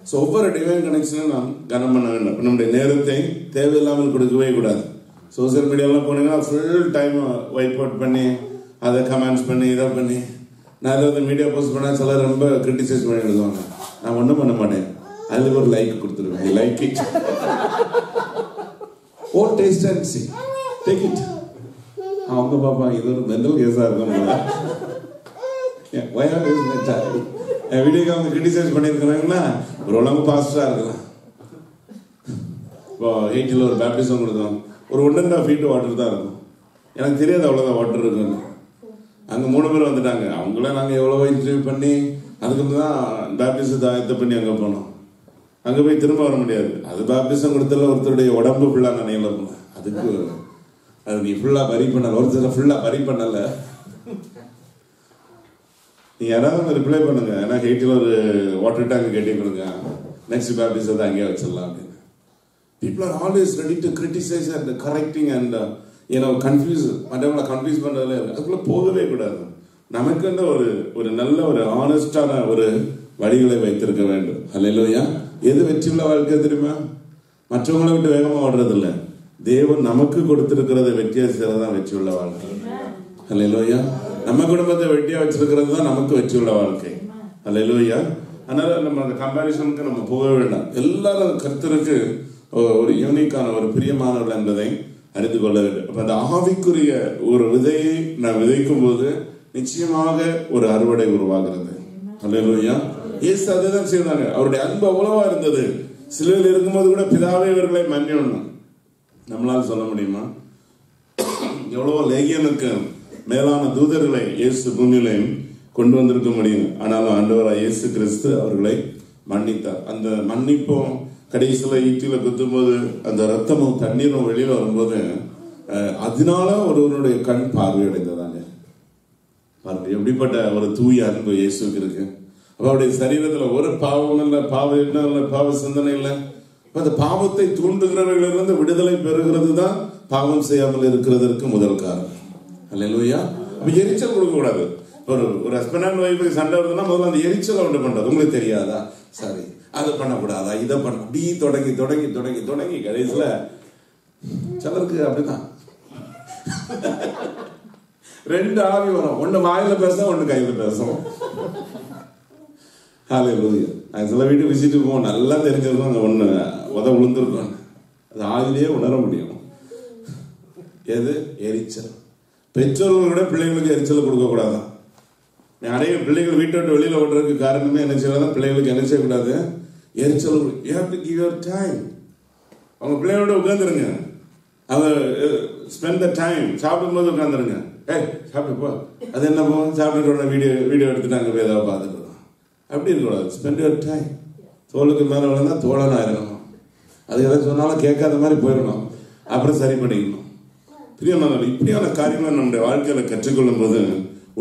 So ஒவ்வொரு டிவைன் கனெக்ஷனும் நாம் கனம் பண்ண வேண்டும். நம்முடைய நேரத்தை தேவையில்லாமல் கொடுக்கவே கூடாது. சோசியல் மீடியாலாம் போனீங்கன்னா ஃபுல் டைம் வைப் அவுட் பண்ணி அதை கமெண்ட்ஸ் பண்ணி இதை பண்ணி நான் ஏதாவது மீடியா போஸ்ட் பண்ணால் சிலர் ரொம்ப கிரிட்டிசைஸ் பண்ணி எழுதுவாங்க. நான் ஒன்றும் பண்ண மாட்டேன், அதில் ஒரு லைக் கொடுத்துருவேன். I like it. Oh taste and see, take it. அவங்க பாப்பா இது ஒரு மென்டல் கேஸா இருக்கும். என் வீடியோக்கு அவங்க கிரிட்டிசைஸ் பண்ணியிருக்கிறாங்கன்னா ஒரு உலக பாஸ்டரா இருக்கலாம். இப்போ 80 ஒரு பேப்டிசம் கொடுத்தோம், ஒரு 1.5 feet வாட்டர் தான் இருக்கும். எனக்கு தெரியாது அவ்வளோதான் வாட்டர் இருக்குன்னு. அங்கே 3 பேர் வந்துட்டாங்க. அவங்கள நாங்கள் எவ்வளவோ இன்டர்வியூ பண்ணி அதுக்கு தான் பேப்டிசத்தை ஆயத்த பண்ணி அங்கே போனோம். அங்கே போய் திரும்ப வர முடியாது. அது பேப்டிசம் கொடுத்தல ஒருத்தருடைய உடம்பு ஃபுல்லாக நினைவில் இருக்கும். அதுக்கு அது நீ ஃபுல்லா பரி பண்ணல, ஒருத்தர் ஃபுல்லா பரி பண்ணல. நீ யாராவது ரிப்ளை பண்ணுங்க. ஏன்னா ஹெயிட்டில் ஒரு வாட்டர் டேங்க் கட்டி கொடுங்க, நெக்ஸ்ட் பேப்டிசத்தை அங்கேயே வச்சிடலாம் அப்படின்னு. People are always ready to criticize and correcting and confuse. மற்றவங்களை கன்ஃபியூஸ் பண்றதுல அதுக்குள்ள போகவே கூடாது. நமக்கு ஒரு நல்ல ஒரு ஆனஸ்டான ஒரு வழிகளை வைத்திருக்க வேண்டும். ஹல்லேலூயா. எது வெற்றியுள்ள வாழ்க்கை தெரியுமா? மற்றவங்களை விட்டு வேகமா ஓடுறது இல்லை, தேவன் நமக்கு கொடுத்திருக்கிறத வெற்றியா செய்யறதுதான் வெற்றியுள்ள வாழ்க்கை. ஹல்லேலூயா. நம்ம குடும்பத்தை வெற்றியா வச்சிருக்கிறது தான் நமக்கு வெற்றியுள்ள வாழ்க்கை. ஹல்லேலூயா. அதனால நம்ம அந்த கம்பாரிசனுக்கு நம்ம போக வேண்டாம். எல்லாரும் கர்த்தருக்கு ஒரு யூனிக்கான ஒரு பிரியமானவர்கள் என்பதை அறிந்து கொள்ள வேண்டும். அப்ப அந்த ஆவிக்குரிய ஒரு விதையை நான் விதைக்கும் போது நிச்சயமாக ஒரு அறுவடை உருவாகிறது. ஹல்லேலூயா. இயேசு அதுதான் செய்தாங்க. அவருடைய அன்பு அவ்வளவா இருந்தது. சிலுவையில் இருக்கும்போது கூட பிதாவே இவர்களை மன்னியணும் நம்மளால சொல்ல முடியுமா? எவ்வளவோ லேகியனுக்கு மேலான தூதர்களை இயேசு பூமியிலையும் கொண்டு வந்திருக்க முடியும். ஆனாலும் ஆண்டவராய் இயேசு கிறிஸ்து அவர்களை மன்னித்தார். அந்த மன்னிப்பும் கடைசியில ஈட்டியில குத்தும் போது அந்த ரத்தமும் தண்ணீரும் வெளியில வரும்போது அதனால ஒருவனுடைய கண் பார்வையடைந்ததாங்க. பாருங்க எப்படிப்பட்ட ஒரு தூய அன்பு இயேசுக்கு இருக்கு. அவருடைய சரீரத்துல ஒரு பாவம் இல்லை, பாவ எண்ணம் இல்லை, பாவ சிந்தனை இல்லை. அந்த பாவத்தை தூண்டுகிறவர்களிலிருந்து விடுதலை பெறுகிறது தான் பாவம் செய்யாமல் இருக்கிறதற்கு முதல் காரணம். அல்லேலூயா. அப்ப எரிச்சல் கொடுக்க கூடாது. ஒரு ஹஸ்பண்ட் அண்ட் ஒய்ஃபுக்கு சண்டை வருதுன்னா முதல்ல அந்த எரிச்சலை உண்டு பண்றது. உங்களுக்கு தெரியாதா, சரி அதை பண்ணக்கூடாதா, இதை பண்ண, அப்படி தொடங்கி தொடங்கி தொடங்கி தொடங்கி கடைசியில சிலருக்கு அப்படிதான் 2 ஆவி வரும். ஒண்ணு வாயில பேசும், ஒண்ணு கையில பேசும். ஹல்லேலூயா. சில வீட்டு விசிட்டு போவோம், நல்லா தெரிஞ்சிருக்கும் அங்க ஒண்ணு விழுந்திருக்கும். அது ஆவிலேயே உணர முடியும். எது எரிச்சல். பெற்றோர்கள் கூட பிள்ளைங்களுக்கு எரிச்சல் கொடுக்க கூடாதான். நிறைய பிள்ளைகள் வீட்டை விட்டு வெளியில ஓடுறதுக்கு காரணமே என்ன செய்யலாம், பிள்ளைகளுக்கு என்ன செய்யக்கூடாது, எரிச்சல். You have to give your time. அவங்க பிள்ளைகளோட உட்காந்துருங்க. அவங்க ஸ்பெண்ட் த டைம். சாப்பிடும்போது உட்காந்துருங்க. சாப்பிட்டு போ, அது என்ன போ, சாப்பிட்டு வீடியோ எடுத்துட்டு அங்கே போய் ஏதாவது பார்த்துட்டு அப்படி இருக்கக்கூடாது. Spend your time. தோளுக்கு மேலே விழுந்தா தோழனா இருக்கணும். அது எதாவது சொன்னாலும் கேட்காத மாதிரி போயிடணும், அப்புறம் சரி பண்ணிக்கணும். பிரியமானவர்கள், இப்படியான காரியங்களை நம்முடைய வாழ்க்கையில கற்றுக்கொள்ளும் போது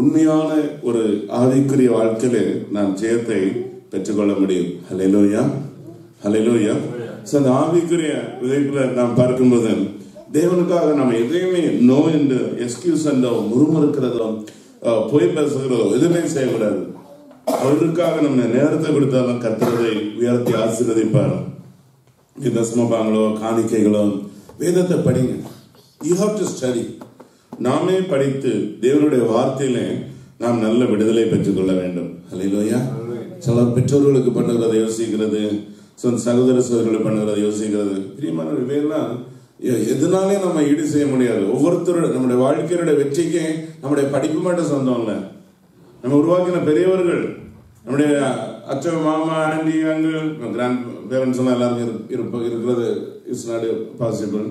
உண்மையான ஒரு ஆவிக்குரிய வாழ்க்கையில நாம் ஜெயத்தை பெற்றுக்கொள்ள முடியும். ஹல்லேலூயா. ஹல்லேலூயா. அந்த ஆவிக்குரிய விதைப்புல நாம் பார்க்கும்போது தேவனுக்காக நம்ம எதையுமே நோ என்று எக்ஸ்கியூஸ் என்றோ முறுமுறுக்கிறதோ பொய் பேசுகிறதோ எதுவுமே செய்யக்கூடாது. அவருக்காக நம்ம நேரத்தை கொடுத்தாலும் கர்த்தரை உயர்த்தி ஆசீர்வதிப்பார். தசமபாங்களோ காணிக்கைகளோ வேதத்தை படிங்க. You have to study. நாமே படித்து தேவனுடைய வார்த்தையில நாம் நல்ல விடுதலை பெற்றுக் கொள்ள வேண்டும். ஹல்லேலூயா. சில பெற்றோர்களுக்கு பண்ணுகிறதை யோசிக்கிறது, சகோதர சகோதரர்கள் பண்ணுகிறதை யோசிக்கிறது. பிரியமான இவையெல்லாம் எதனாலே நம்ம ஈடு செய்ய முடியாது. ஒவ்வொருத்தரோட நம்முடைய வாழ்க்கையோட வெற்றிக்கு நம்முடைய படிப்பு மட்டும் சொந்தம் இல்லை. நம்ம உருவாக்கின பெரியவர்கள், நம்முடைய அச்சன், மாமா, ஆண்டி, அங்கிள், கிராண்ட் பேரண்ட்ஸ் எல்லாம் எல்லாரும் இருக்கிறது இட்ஸ் நாட் பாசிபிள்.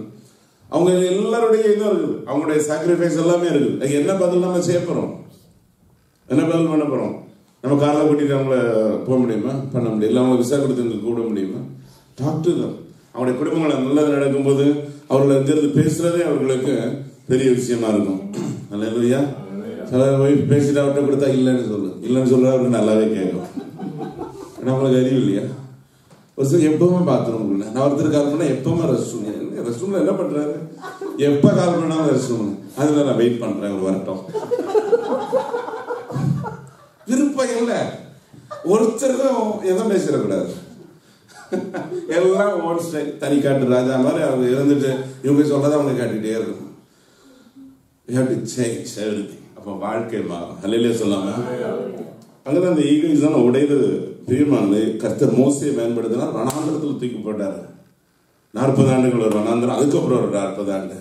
அவங்க எல்லாருடைய இதுவும் இருக்குது, அவங்களுடைய சாக்ரிஃபைஸ் எல்லாமே இருக்குது. என்ன பதில் நம்ம செய்ய போறோம்? என்ன பதில் பண்ண போறோம்? நம்ம காரில் கூட்டிட்டு அவங்கள போக முடியுமா? பண்ண முடியும். இல்லை அவங்களை விசா கொடுத்து கூட முடியுமா? டாக்டர் தான் அவங்களுடைய குடும்பங்களை நல்லது நடக்கும்போது அவர்களை இங்கிருந்து பேசுறதே அவர்களுக்கு பெரிய விஷயமா இருக்கும். அல்லேலூயா. சில ஒய்ஃப் பேசிட்டு அவர்கிட்ட கொடுத்தா இல்லைன்னு சொல்ற அவருக்கு நல்லாவே கேட்கும். நம்மளுக்கு அறிவு இல்லையா? ஒரு சில எப்பவுமே பாத்ரூம் இல்லை. நான் ஒருத்தர் கால் பண்ணா எப்பவுமே ரெஸ்ட் ரூம்ல என்ன பண்றாரு? எப்ப கால் பண்ணாலும் ரெஸ்ட் ரூம். அதுல நான் வெயிட் பண்றேன் ஒரு வரட்டும். விருப்பம் இல்லை. ஒருத்தருக்கும் எதுவும் பேசிடக்கூடாது. எல்லாம் ஓன் ஸ்டைல், தனி காட்டு ராஜா மாதிரி அவங்க இருந்துட்டு இவங்க சொல்றதை அவங்க கேட்டுக்கிட்டே இருக்கணும். அப்ப வாழ்க்கை மாறும். அல்லேலூயா சொல்லாம அங்கதான் அந்த ஈகிள்ஸ் உடையது பிரியமானது. கர்த்தர் மோசையை பயன்படுத்தினா வனாந்திரத்தில் தூக்கி போட்டாரு. 40 ஆண்டுகள் ஒரு வனாந்திரம், அதுக்கப்புறம் ஒரு 40 ஆண்டு.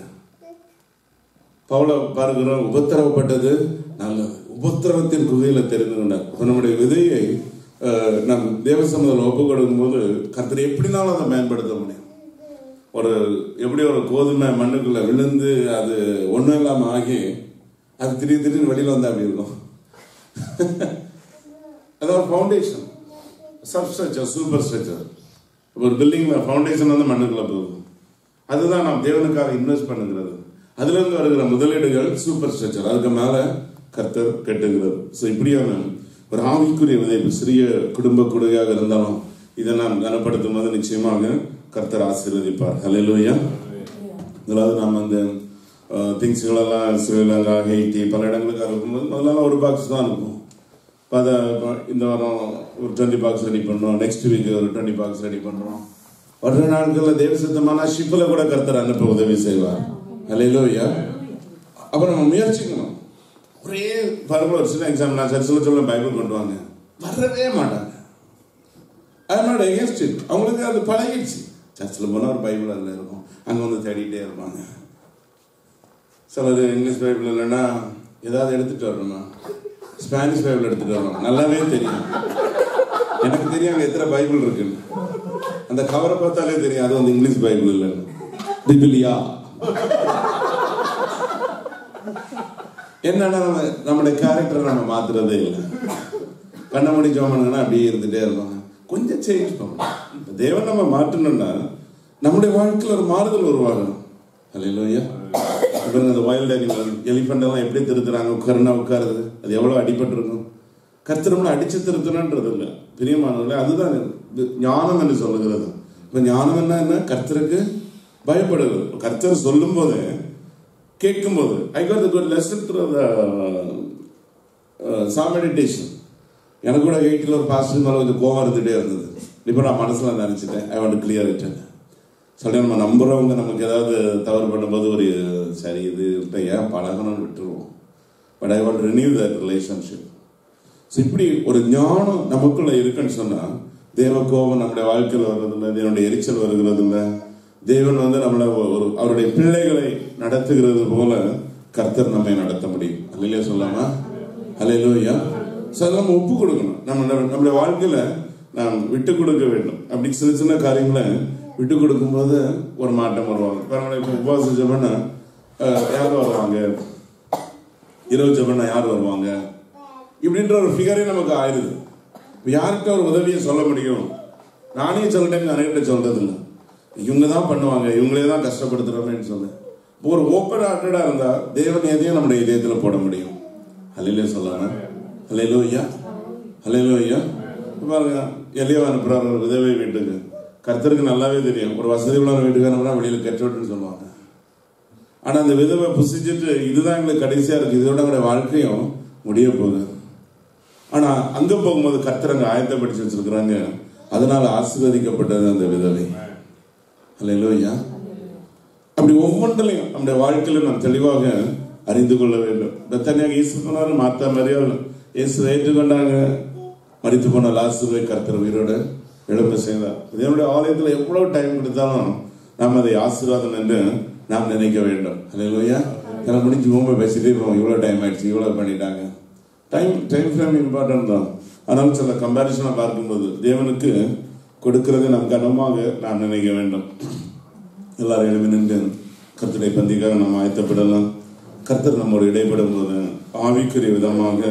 பவுல பார்க்கிறோம், உபத்திரவப்பட்டது நல்லது. உபத்திரவத்தின் குகையில தெரிந்து கொண்டார். நம்முடைய விதையை நம் தேவசமத்தில் ஒப்பு கொடுக்கும் போது கர்த்தர் எப்படினாலும் அதை பயன்படுத்த முடியும். எப்படி ஒரு கோதுமை மண்ணுக்குள்ள விழுந்து அது ஒண்ணும் இல்லாம ஆகி அது திடீர்னு வெளியில வந்தா அப்படி இருக்கும். அது ஒரு ஃபவுண்டேஷன், சப்ஸ்ட்ரக்சர், சூப்பர் ஸ்ட்ரக்சர். ஒரு பில்டிங்ல ஃபவுண்டேஷன் வந்து மண்ணுக்குள்ள போகுது. அதுதான் நாம் தேவனுக்காக இன்வெஸ்ட் பண்ணுகிறது. அதுல இருந்து வருகிற முதலீடுகள் சூப்பர் ஸ்ட்ரக்சர். அதுக்கு மேல கர்த்தர் கட்டுகிறது. இப்படியான ஒரு ஆவிக்குரிய விதைப்பு சிறிய குடும்ப கொடுகையாக இருந்தாலும் இதை நாம் கனப்படுத்தும் போது நிச்சயமாக கர்த்தர் ஆசீர்வதிப்பார். அல்லேலூயா. அதாவது நாம் அந்த திங்ஸ்களெல்லாம் ஸ்ரீலங்கா, ஹெய்டி பல இடங்களுக்கு அனுப்பும்போது முதல்ல ஒரு பாக்ஸ் தான் அனுப்பும். இந்த வாரம் ஒரு 20 பாக்ஸ் ரெடி பண்றோம், நெக்ஸ்ட் வீக் ஒரு 20 பாக்ஸ் ரெடி பண்றோம். வர்ற நாட்களில் தேவசித்தமான ஷிப்பில் கூட கர்த்தர் அனுப்ப உதவி செய்வார். அல்லேலூயா. அப்புறம் நம்ம முயற்சிக்கணும். ஒரே பரவாயில்ல ஒரு சின்ன எக்ஸாம்பிள், நான் சர்ச்சில் சொல்ல பைபிள் கொண்டு வாங்க, வரவே மாட்டாங்க. அவங்களுக்கு அது பழகிடுச்சு. சர்ச்சில் போனால் ஒரு பைபிள் அதில் இருக்கும், அங்கே வந்து தேடிட்டே இருப்பாங்க. சிலது இங்கிலீஷ் பைபிள் இல்லைன்னா ஏதாவது எடுத்துட்டு வரணுமா, ஸ்பானிஷ் பைபிள் எடுத்துட்டு வரணும். நல்லாவே தெரியும், எனக்கு தெரியும் அங்கே எத்தனை பைபிள் இருக்குன்னு. அந்த கவரை பார்த்தாலே தெரியும் அது வந்து இங்கிலீஷ் பைபிள் இல்லைன்னு. பிபிலியா என்னன்னா நம்முடைய கேரக்டரை நம்ம மாத்துறதே இல்லை. கண்ண மூடி ஜெபம் பண்ணுங்கன்னா அப்படியே இருந்துட்டே இருப்பாங்க. கொஞ்சம் சேஞ்ச் பண்ணணும். தேவன் நம்ம மாற்றணும்னா நம்முடைய வாழ்க்கையில் ஒரு மாறுதல் உருவாகணும். அல்லேலூயா. அப்புறம் அந்த வைல்ட் அனிமல் எலிஃபண்ட் எல்லாம் எப்படி திருத்துறாங்க, உட்காருது, அது எவ்வளவு அடிபட்டு இருக்கும். கர்த்தர் அடிச்சு திருத்தணுன்றது இல்லை பிரியமானவர்களே. அதுதான் ஞானம் என்று சொல்லுகிறது. இப்ப ஞானம் என்ன? கர்த்தருக்கு பயப்படுகிறது. கர்த்தர் சொல்லும் போது கேட்கும் போது I got the good lesson through the Sam meditation. எனக்கு கூட வீட்டில் ஒரு பாஸ்டர் மேலே கொஞ்சம் கோவம் இருந்துகிட்டே இருந்தது. இப்போ நான் மனசில் நினச்சிட்டேன், ஐ வாண்ட் கிளியர் இட். சொல்லி நம்ம நம்புறவங்க நமக்கு ஏதாவது தவறு பண்ணும்போது ஒரு சரி இது ஏன் பழகணும்னு விட்டுருவோம். But I want renew that relationship. So இப்படி ஒரு ஞானம் நமக்குள்ள இருக்குன்னு சொன்னால் தேவ கோபம் நம்முடைய வாழ்க்கையில் வர்றதில்லை, தேவனுடைய எரிச்சல் வருகிறது இல்லை. தேவன் வந்து நம்மளை அவருடைய பிள்ளைகளை நடத்துகிறது போல கர்த்தர் நம்மை நடத்த முடியும். அல்லையா சொல்லாமா? அல்லேலூயா. நம்ம ஒப்பு கொடுக்கணும். நம்முடைய வாழ்க்கையில நாம் விட்டு கொடுக்க வேண்டும். அப்படி சின்ன சின்ன காரியங்களை விட்டு கொடுக்கும் போது ஒரு மாற்றம் வருவாங்க. இப்போ உபவாச ஜெபம்னா யார் வருவாங்க, இரவு ஜெபம்னா யார் வருவாங்க, இப்படின்ற ஒரு ஃபிகரே நமக்கு ஆயிடுது. யார்கிட்ட ஒரு உதவியை சொல்ல முடியும்? நானே சில டைம் நிறைய சொல்றது இல்லை, இவங்க தான் பண்ணுவாங்க, இவங்களே தான் கஷ்டப்படுத்துறோம்னு சொல்ல. ஒரு ஓப்பன் ஹார்ட்டடா இருந்தா தேவன் எதையும் நம்முடைய இதயத்துல போட முடியும். அல்லேலூயா சொல்லாம அல்லேலூயா. அல்லேலூயா. பாருங்க, எல்லையோ அனுப்புறாரு ஒரு விதவை வீட்டுக்கு. கர்த்தருக்கு நல்லாவே தெரியும் ஒரு வசதி உள்ள வீட்டுக்கு அனுப்புனா வெளியில கெட்டோட்டுன்னு சொல்லுவாங்க. ஆனா அந்த விதவை புசிச்சுட்டு இதுதான் எங்களுக்கு கடைசியா இருக்கு, இதோட எங்களுடைய வாழ்க்கையும் முடிய போகுது. ஆனா அங்க போகும்போது கர்த்தர் அங்க ஆயத்தப்படுத்தி வச்சிருக்கிறாங்க, அதனால ஆசீர்வதிக்கப்பட்டது அந்த விதவை. அல்லேலூயா. அப்படி ஒவ்வொன்றிலையும் நம்முடைய வாழ்க்கையில நாம் தெளிவாக அறிந்து கொள்ள வேண்டும். பெத்தானியாக இயேசு போனாரு, மார்த்தா மரியாள் இயேசுவை ஏற்றுக்கொண்டாங்க. மரித்து போன லாசருவை கர்த்தர் உயிரோட எழும்ப செய்தார். இதனுடைய ஆலயத்தில் எவ்வளவு டைம் கொடுத்தாலும் நாம் அதை ஆசீர்வாதம் என்று நாம் நினைக்க வேண்டும். அல்லேலூயா. எல்லாம் முடிஞ்சு ரொம்ப பேசிட்டே இருப்போம், இவ்வளவு டைம் ஆயிடுச்சு, இவ்வளவு பண்ணிட்டாங்க. டைம் ஃப்ரேம் இம்பார்ட்டன்ட் தான். ஆனால் சில கம்பேரிசனை பார்க்கும்போது தேவனுக்கு கொடுக்கிறது நம் கனமாக நாம் நினைக்க வேண்டும். எல்லாரும் எழுப்பி நின்று கர்த்தருடைய பந்திக்காக நாம் ஆயத்தப்படலாம். கர்த்தர் நம்மோடு இடைப்படும் போது ஆவிக்குரிய விதமாக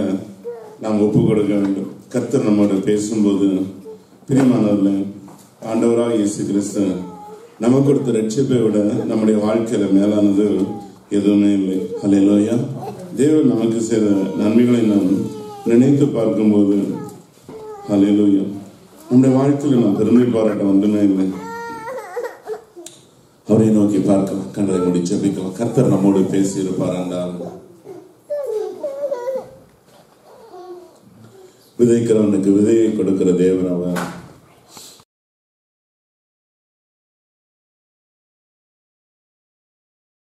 நாம் ஒப்பு கொடுக்க வேண்டும். கர்த்தர் நம்மோட பேசும்போது, பிரியமானவர்களே, ஆண்டவராக இயேசு கிறிஸ்து நமக்கு கொடுத்த ரட்சிப்பை விட நம்முடைய வாழ்க்கையில மேலானது எதுவுமே இல்லை. ஹல்லேலூயா. தேவன் நமக்கு செய்த நன்மைகளை நாம் நினைத்து பார்க்கும்போது, ஹல்லேலூயா, நம்முடைய வாழ்க்கையில நாம் பெருமை பாராட்ட ஒன்றுமே இல்லை. அவரை நோக்கி பார்க்கலாம், கண்டதை முடி ஜெபிக்கலாம். கர்த்தர் நம்மோடு பேசி இருப்பார் என்றால், விதைக்கிறவனுக்கு விதையை கொடுக்கிற தேவன் அவர்.